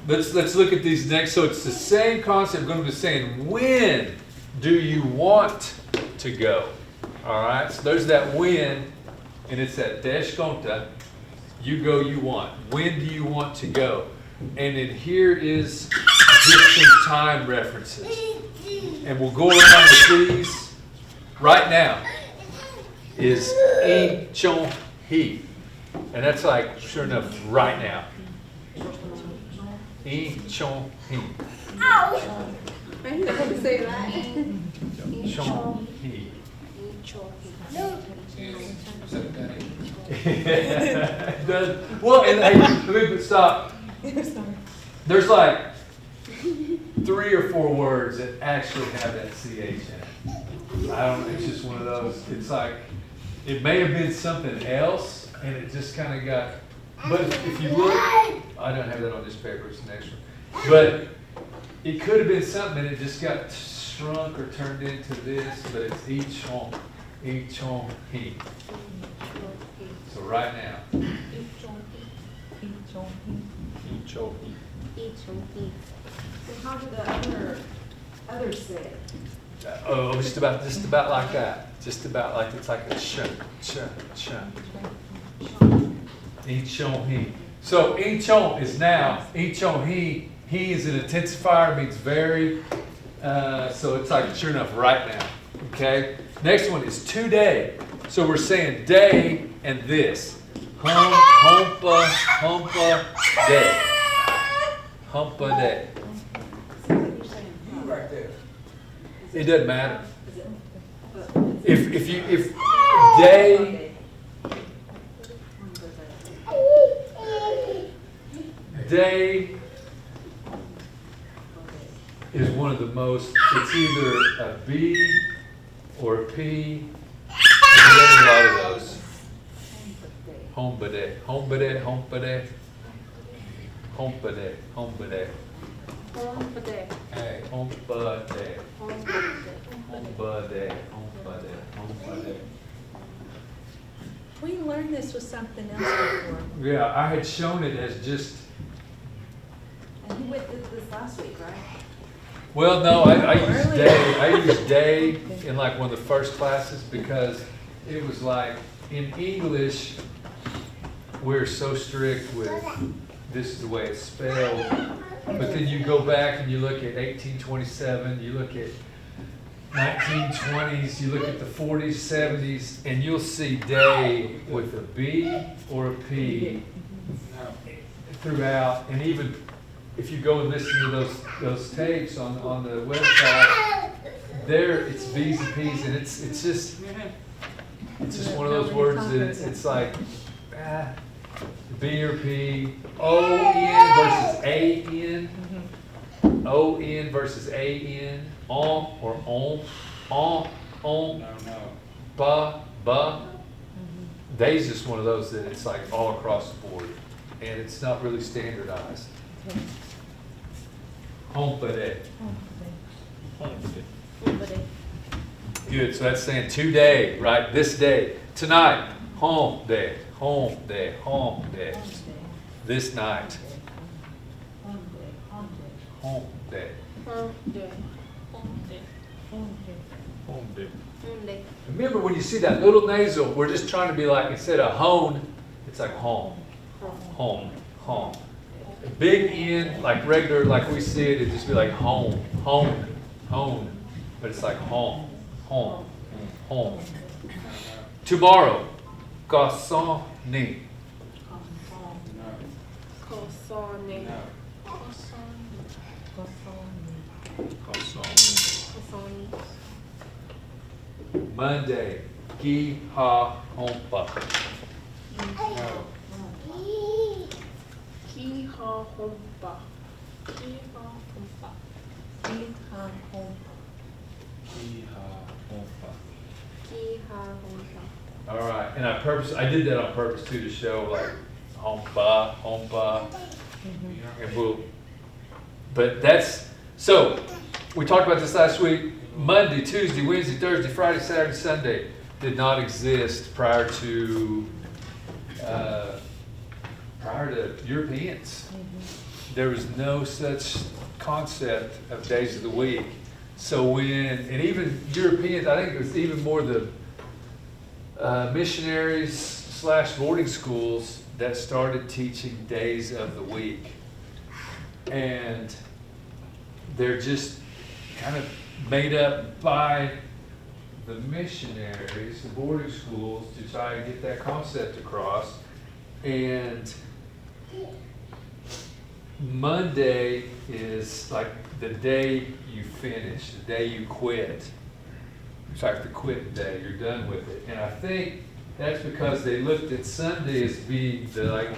let's look at these next. So it's the same concept. I'm going to be saying, when do you want to go? All right. So there's that when, and it's that deshkonta. You go, you want. When do you want to go? And then here is just some time references. And we'll go around with these. Right now is in chon he. And that's like, sure enough, right now. In chon he. I didn't know how to say that. Chon he. It does. Well, and hey, let me stop. There's like 3 or 4 words that actually have that CH in it. I don't, it's just one of those, it's like, it may have been something else, and it just kind of got, but if you look, I don't have that on this paper, it's the next one. But it could have been something, and it just got shrunk or turned into this, but it's each on he. So right now. Ichohi. So how do the others say it? Oh, just about like that. Just about like it's like a sh. Ichon he. So ichon is now. Ichon he. He is an intensifier, means very. So it's like sure enough right now. Okay. Next one is today. So we're saying day and this. Humpa day. Humpa day. Right there. It doesn't matter. If day is one of the most, it's either a B or a P, and we have a lot of those. Humpa day, humpa day, humpa day, humpa day, humpa day. Hey, humpa day. Humpa day, humpa day, humpa day. We learned this was something else before. Yeah, I had shown it as just, And you went through this last week, right? well, no, I used day. I used day in like one of the first classes because it was like, in English, we're so strict with this is the way it's spelled. But then you go back and you look at 1827, you look at 1920s, you look at the 40s, 70s, and you'll see day with a B or a P throughout. And even if you go and listen to those tapes on the website, there it's B's and P's, and it's just one of those words that it's like B or P, O-N versus A-N, O-N versus A-N, on or on, ba. Day's just one of those that it's like all across the board, and it's not really standardized. Humpa day. Good, so that's saying today, right? This day. Tonight, home day, home day, home day. This night, home day. Remember when you see that little nasal, we're just trying to be like, instead of hone, It's like home, home, home. Big N, like regular, like we see it, it'd just be like home, home, home. But it's like home, home, home. Tomorrow, garçonne. Consonne. Monday, Uga'xpa. Ki-ha-hom-pa. Ki-ha-hom-pa. Ki-ha-hom-pa. All right, and I did that on purpose too, to show like hompa, hompa. And but that's, so, we talked about this last week. Monday, Tuesday, Wednesday, Thursday, Friday, Saturday, Sunday did not exist prior to Europeans. There was no such concept of days of the week. So and even Europeans, I think it was even more the missionaries / boarding schools that started teaching days of the week. And they're just kind of made up by the missionaries, the boarding schools, to try and get that concept across. And Monday is like the day you finish, the day you quit. It's like the quit day, you're done with it. And I think that's because they looked at Sunday as being the like,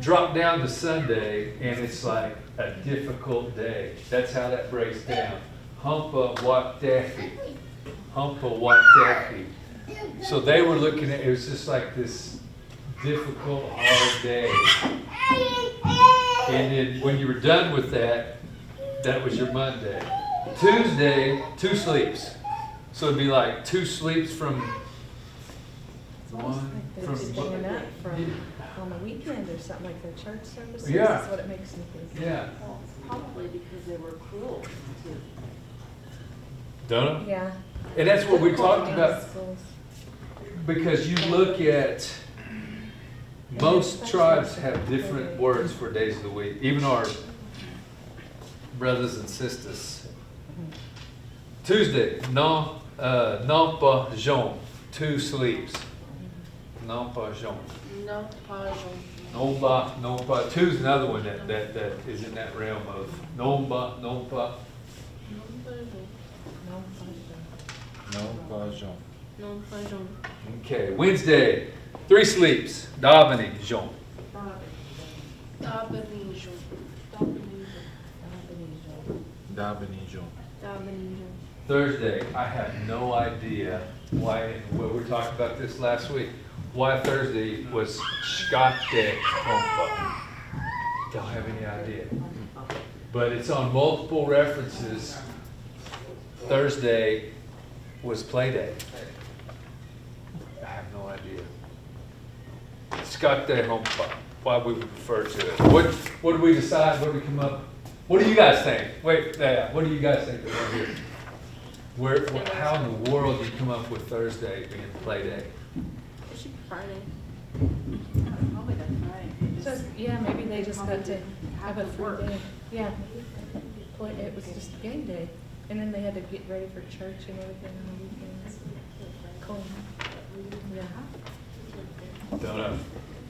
drop down to Sunday, and it's like a difficult day. That's how that breaks down. Humpa Watahi. Humpa Watahi. So they were looking at, it was just like this difficult, hard day. And then when you were done with that, that was your Monday. Tuesday, 2 sleeps. So it'd be like 2 sleeps from one, They're just getting up from on the weekend or something like their church services. Yeah. That's what it makes me think. Yeah. Probably because they were cruel too. Don't know? Yeah. And that's what we talked Yeah, about, schools. because you look at, most tribes have different words for days of the week, even our brothers and sisters. Tuesday, non pas jean, 2 sleeps. Non pas jean. No, pas Non pas, 2 is another one that is in that realm of non pas. No, Bajan. Non, pas Jean. Okay, Wednesday, 3 sleeps, davening jean. Dabenijo. Dabenijo. Dabenijo. Thursday, I have no idea why, well, we talked about this last week, why Thursday was Skiatook. Don't have any idea. But it's on multiple references. Thursday was play day. I have no idea. Skiatook, why we would refer to it. What did we decide? What did we come up? What do you guys think? Wait, what do you guys think about here? How in the world did you come up with Thursday being play day? It should be Friday. Probably that's right. So, yeah, maybe they just got to have a free day. Yeah. Boy, it was just game day. And then they had to get ready for church and everything on the weekends. Cool. Yeah. Don't know.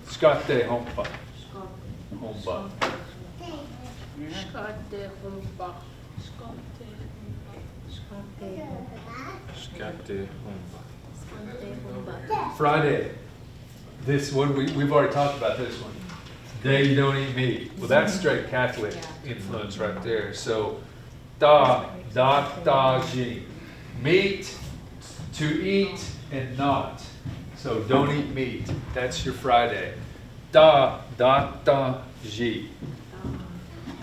Skiatook hompa. Hompa. Skate humpa. Skate humba. Friday. This one, we've already talked about this one. Day you don't eat meat. Well, that's straight Catholic influence right there. So, da ji. Meat, to eat and not. So don't eat meat. That's your Friday. Da ji.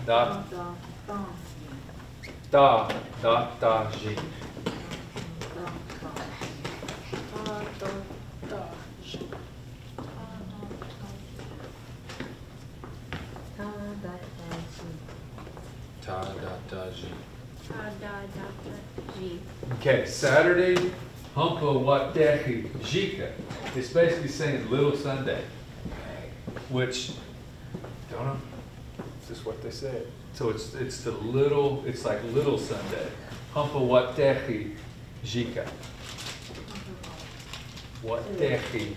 Da ji. Ta da da ji. Ta-da-da-da-ji. Okay, Saturday, Humpa Watehi Jika. It's basically saying Little Sunday, which, don't know. Is this what they said? So it's the little, it's like Little Sunday. Humpa Watehi Jika. Watehi.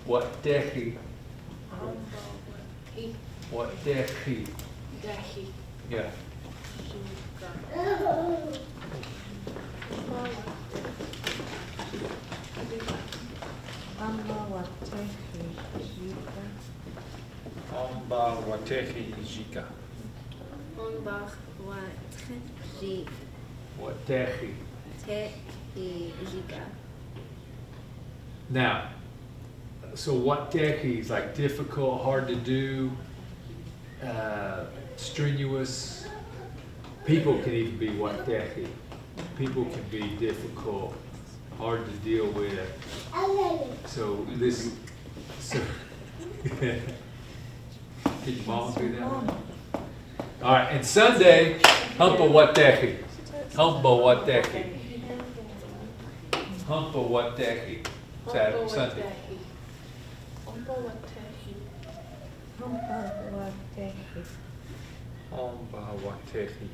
Watehi. Watehi. Yeah. Amba Watehi Jika. Ombach wa Ji Watehi. Te Jika. Now, so Watehi is like difficult, hard to do, strenuous. People can even be Watehi. People can be difficult, hard to deal with. So this, so, can your mom do that? All right, and Sunday, Humpa Watehi. Humpa Watehi. Humpa Watehi. Saturday, Sunday. Amba Watehi. Omba wa Tehi.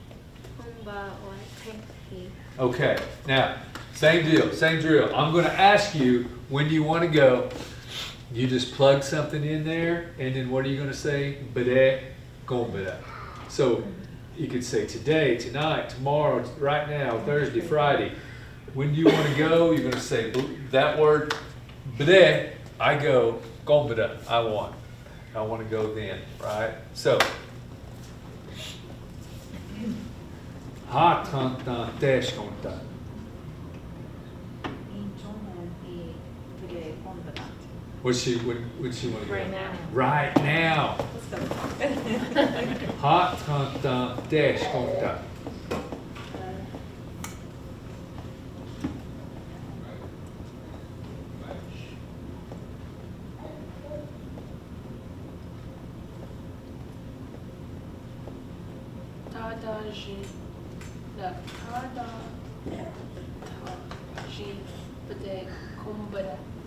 Okay, now, same deal, same drill. I'm gonna ask you, when do you wanna go? You just plug something in there, and then what are you gonna say? Bede, gombeda. So, you could say today, tonight, tomorrow, right now, Thursday, Friday. When do you wanna go? You're gonna say that word, bede, I go, gombeda, I wanna go then, right? So, ha tantan tesh konta. Would she want to go? Right now. Right now. Ha tantan tesh konta.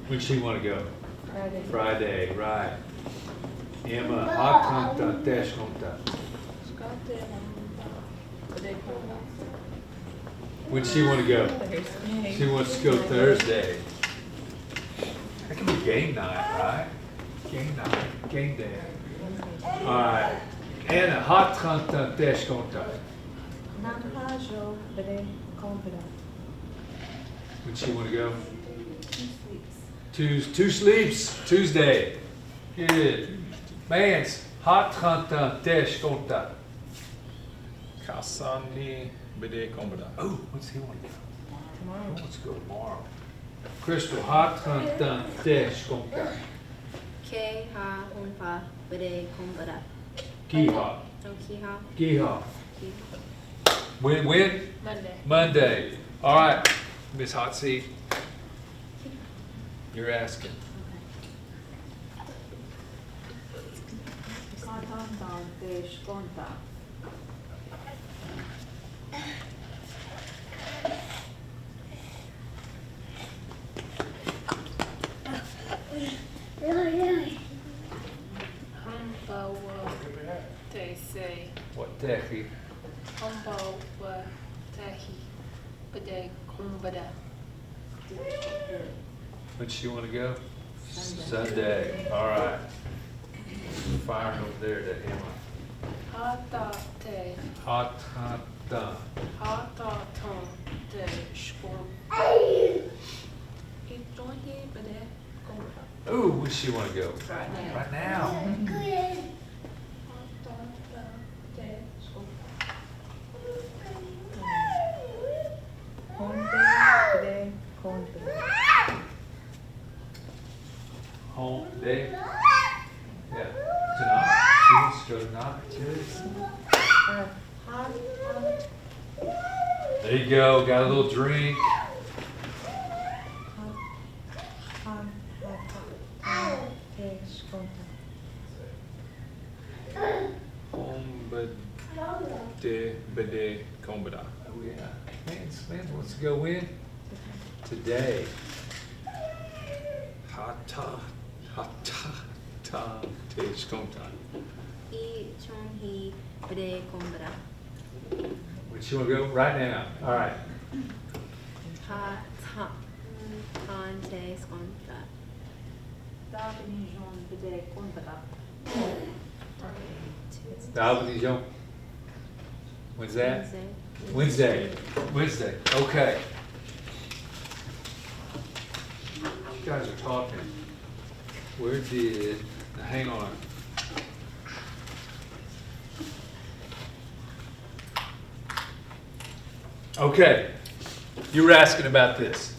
When she want to go? Friday. Friday, right. Emma, ha tantan tesh konta. When she want to go? Thursday. She wants to go Thursday. That can be game night, right? Game night, game day. All right. Anna, ha tantan tesh konta. When she want to go? Two sleeps, Tuesday. Good. Mans, ha tantan tesh konta. Kasani Bede Kombada. Oh, what's he want to go? Tomorrow. Let's go tomorrow. Crystal, ha tantan tesh konta. Ke ha Ompa Bede Kombada. Kiha, No Kiha. kiha. Kiha. When? Monday. Monday. All right, Miss Hot Seat. You're asking. Humba wa te say. What techi? Humba wa tehi. Bede kumbada. When she want to go? Sunday. All right. Firing over there to Emma. Hata te. Hot, hot, done. Hata ton te shkum. Itonye bede kumbada. Ooh, when she want to go? Right now. Right now. Home day. Yeah. Tonight. She wants to go tonight too. There you go. Got a little drink. Kombade Bede Kombada. Oh, yeah. Mans wants to go in today. Hata ta te skonta. I chong hi bede kombara. Which you want to go right now? All right. Ha ta han te skonta. Dijon. When's that? Wednesday. Okay. You guys are talking. Where did, now hang on. Okay. You were asking about this.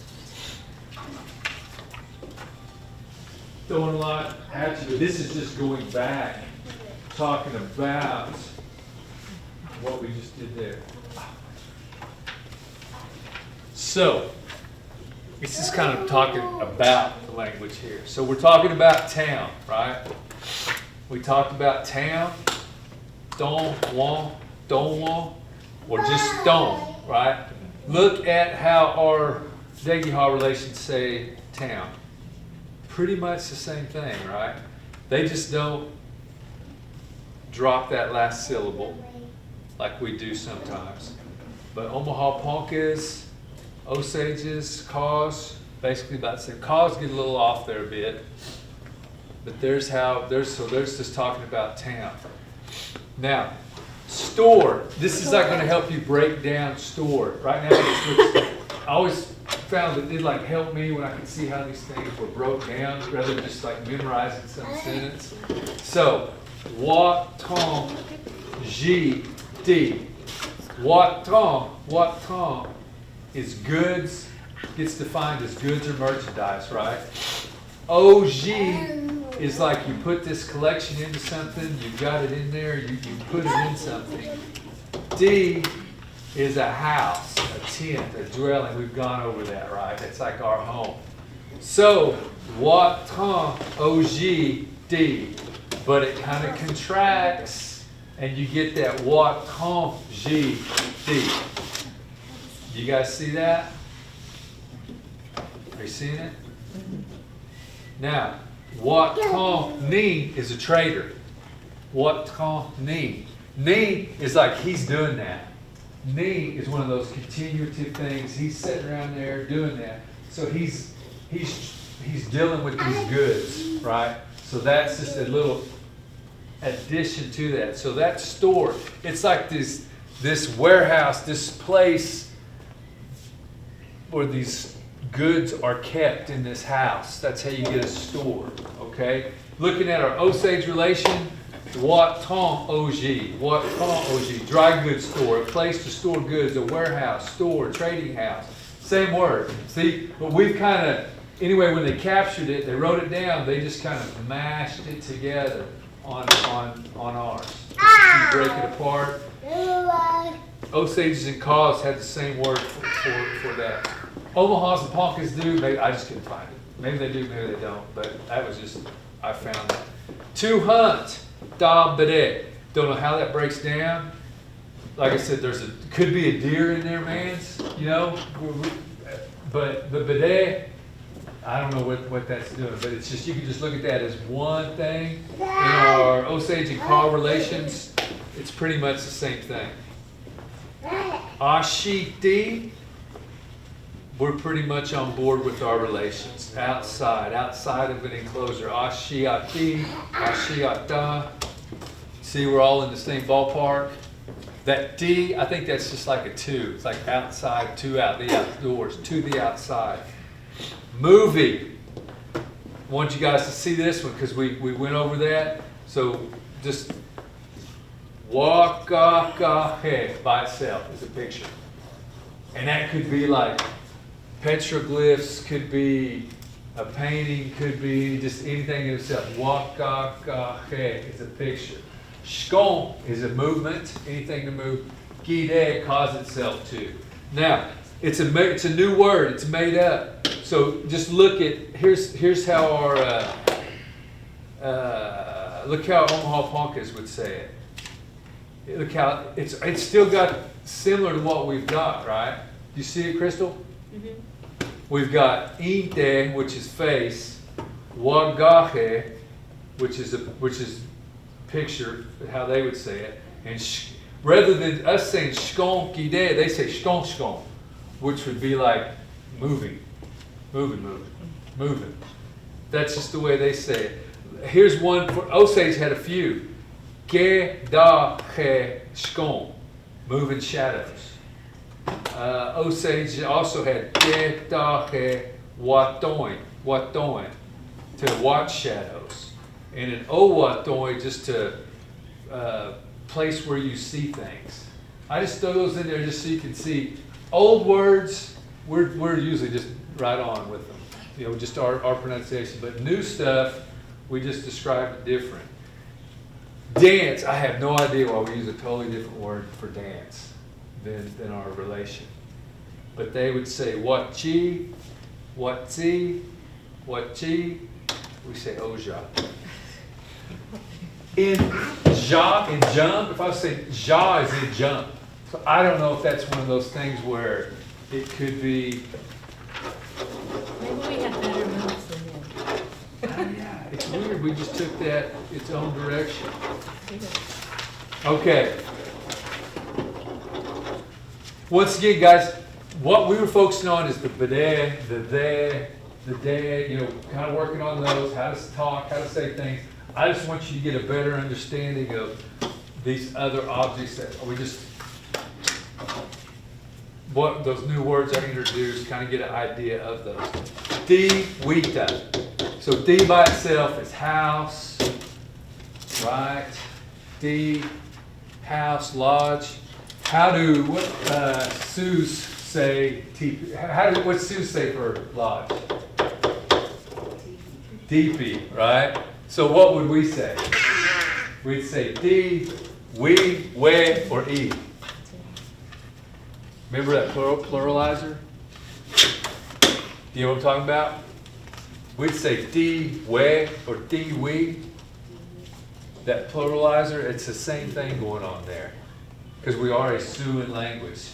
Throwing a lot at you, but this is just going back, talking about what we just did there. So, this is kind of talking about the language here. So we're talking about town, right? We talked about town, don't want, or just don't, right? Look at how our Dagiha relations say town. Pretty much the same thing, right? They just don't drop that last syllable like we do sometimes. But Omaha Ponkas, Osages, Caws, basically about the same. Caws get a little off there a bit, but there's just talking about town. Now, store. This is not going to help you break down store. Right now, I always found that it like helped me when I could see how these things were broke down rather than just like memorizing some sentence. So, what-ton, G-D. What-ton is goods, gets defined as goods or merchandise, right? OG is like you put this collection into something, you've got it in there, you put it in something. D is a house, a tent, a dwelling. We've gone over that, right? It's like our home. So, what-ton, O-G-D. But it kind of contracts, and you get that what-ton, G-D. You guys see that? Are you seeing it? Now, what-ton, ni is a trader. What-ton, ni. Ni is like he's doing that. Ni is one of those continuative things. He's sitting around there doing that. So he's dealing with these goods, right? So that's just a little addition to that. So that store, it's like this warehouse, this place where these goods are kept in this house. That's how you get a store, okay? Looking at our Osage relation, what-ton OG, what-ton OG, dry goods store, a place to store goods, a warehouse, store, trading house, same word. See, but we've kind of, anyway, when they captured it, they wrote it down, they just kind of mashed it together on ours. You break it apart. Osages and Caws had the same word for that. Omahas and Ponkas do, maybe, I just couldn't find it. Maybe they do, maybe they don't, but that was just, I found that. To hunt, da bede. Don't know how that breaks down. Like I said, could be a deer in there, mans, you know, but the bede, I don't know what that's doing, but it's just, you can just look at that as one thing. In our Osage and Caw relations, it's pretty much the same thing. Ashiti, we're pretty much on board with our relations. Outside of an enclosure. Ashiati, Ashiata. See, we're all in the same ballpark. That D, I think that's just like a two. It's like outside, to out, the outdoors, to the outside. Movie. I want you guys to see this one because we went over that. So just O-Gah-pah by itself is a picture. And that could be like petroglyphs, could be a painting, could be just anything in itself. O-Gah-pah is a picture. Shkon is a movement, anything to move. Gide calls itself to. Now, it's a new word, it's made up. So just look at, here's how our, look how Omaha Ponkas would say it. look how, it's still got similar to what we've got, right? You see it, Crystal? We've got inte, which is face, O-gah-pah, which is picture, how they would say it, and rather than us saying shkonki de, they say shkon shkon, which would be like moving. That's just the way they say it. Here's one for Osage had a few. Ke da he shkon, moving shadows. Osage also had ke da he watoin, to watch shadows. And an o-watoin just to place where you see things. I just throw those in there just so you can see. Old words, we're usually just right on with them. You know, just our pronunciation. But new stuff, we just describe it different. Dance, I have no idea why we use a totally different word for dance than our relation. But they would say what-chi, what-ti, what-chi. We say o-ja. In ja, in jump, if I say ja is in jump. So I don't know if that's one of those things where it could be. Maybe we have better moves than him. Yeah, it's weird. We just took that its own direction. Okay. Once again, guys, what we were focusing on is the bede, the day, you know, kind of working on those, how to talk, how to say things. I just want you to get a better understanding of these other objects that we just, what those new words I introduced, kind of get an idea of those. Di wita. So di by itself is house, right? Di, house, lodge. How do, what Sioux say, what's Sioux say for lodge? Deepy, right? So what would we say? We'd say di, we, or e. Remember that pluralizer? You know what I'm talking about? We'd say di, or di, we. That pluralizer, it's the same thing going on there. Because we are a Siouan language.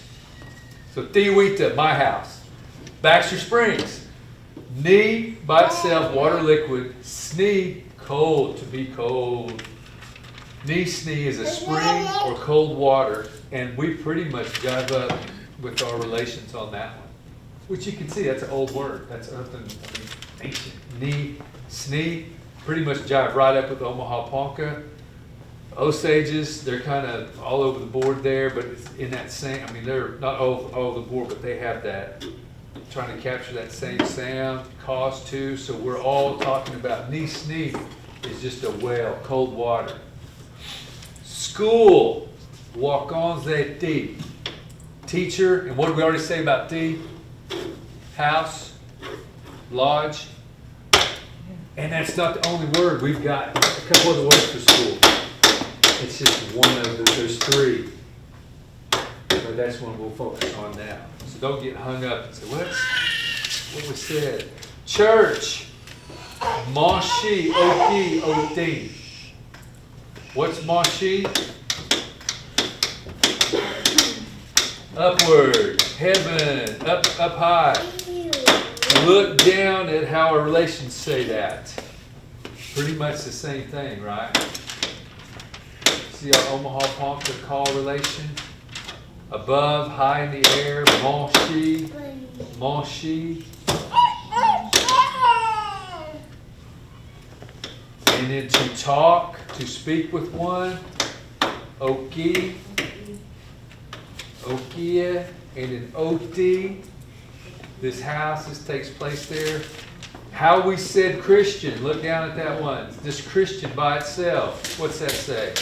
So di wita, my house. Baxter Springs. Ni by itself, water liquid. Sni, cold, to be cold. Ni sni is a spring or cold water. And we pretty much jive up with our relations on that one. Which you can see, that's an old word. That's something ancient. Ni, sni, pretty much jive right up with Omaha Ponca. Osages, they're kind of all over the board there, but it's in that same, I mean, they're not all over the board, but they have that, trying to capture that same sound, cause too. So we're all talking about ni sni is just a well, cold water. School, walk on ze ti. Teacher, and what did we already say about ti? House, lodge. And that's not the only word. We've got a couple other words for school. It's just one of the, there's three. So that's one we'll focus on now. So don't get hung up and say, what was said? Church. Moshi, oki, oti. What's moshi? Upward, heaven, up high. Look down at how our relations say that. Pretty much the same thing, right? See our Omaha Ponca call relation? Above, high in the air, monshi, monshi. And then to talk, to speak with one, oki, okia, and an oti. This house, this takes place there. How we said Christian, look down at that one. This Christian by itself, what's that say?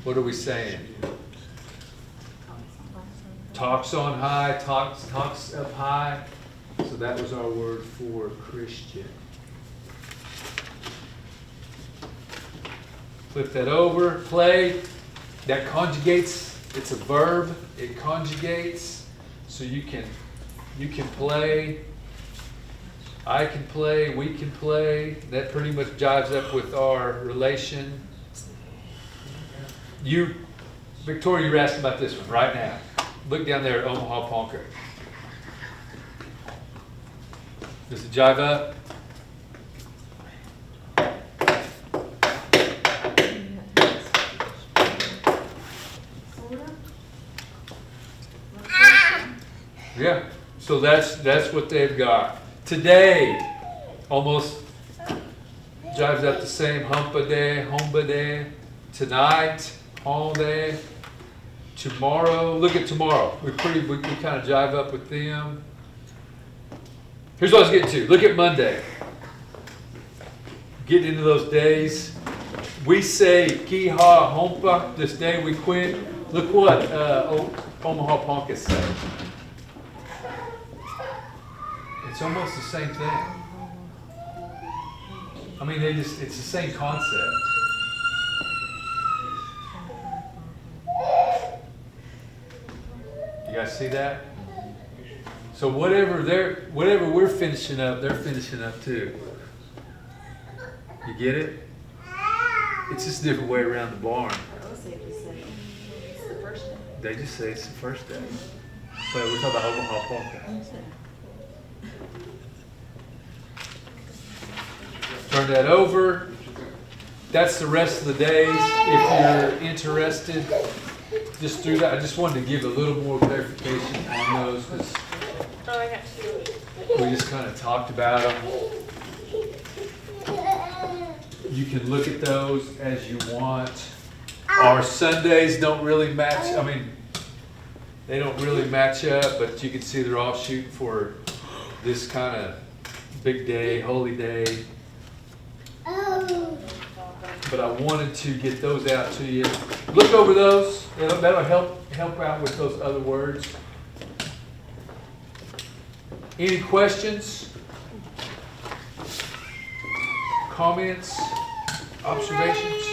What are we saying? Talks on high, talks up high. So that was our word for Christian. Flip that over, play. That conjugates, it's a verb, it conjugates. So you can play, I can play, we can play. That pretty much jives up with our relation. You, Victoria, you're asking about this one right now. Look down there at Omaha Ponca. Does it jive up? Yeah, so that's what they've got. Today, almost jives up the same. Humpa day, homba day. Tonight, all day. Tomorrow, look at tomorrow. We kind of jive up with them. Here's what I was getting to. Look at Monday. Getting into those days. We say Kiha Hompa, this day we quit. Look what Omaha Ponca says. It's almost the same thing. I mean, it's the same concept. You guys see that? So whatever we're finishing up, they're finishing up too. You get it? It's just a different way around the barn. It's the first day. They just say it's the first day. But we're talking about Omaha Ponca. Turn that over. That's the rest of the days. If you're interested, just do that. I just wanted to give a little more clarification on those because Oh, I got two. we just kind of talked about them. You can look at those as you want. Our Sundays don't really match. I mean, they don't really match up, but you can see they're all shooting for this kind of big day, holy day. But I wanted to get those out to you. Look over those. That'll help out with those other words. Any questions? Comments? Observations?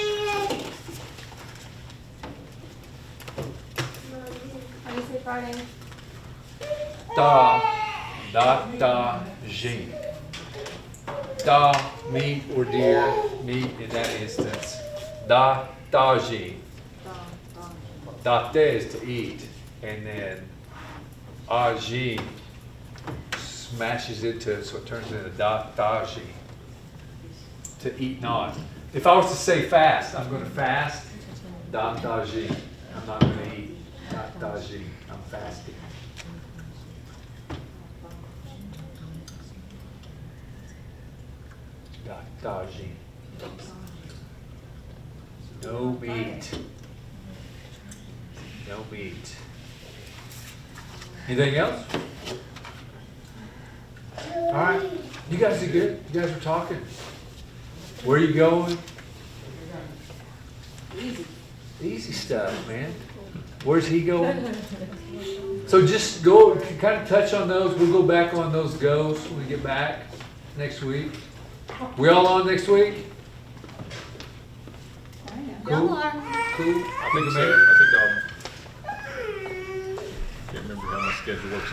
How do you say Friday? Da, Jean. Da, meat or deer, meat in that instance. Da, Jean. Da te is to eat, and then Jean smashes into it, so it turns into da Jean. To eat not. If I was to say fast, I'm going to fast. Da Jean. I'm not going to eat. Da Jean. I'm fasting. Da Jean. No meat. No meat. Anything else? All right. You guys are good. You guys are talking. Where are you going? Easy stuff, man. Where's he going? So just go, kind of touch on those. We'll go back on those goes when we get back next week. We all on next week? Cool? Cool? I think so. I think can't remember how my schedule works.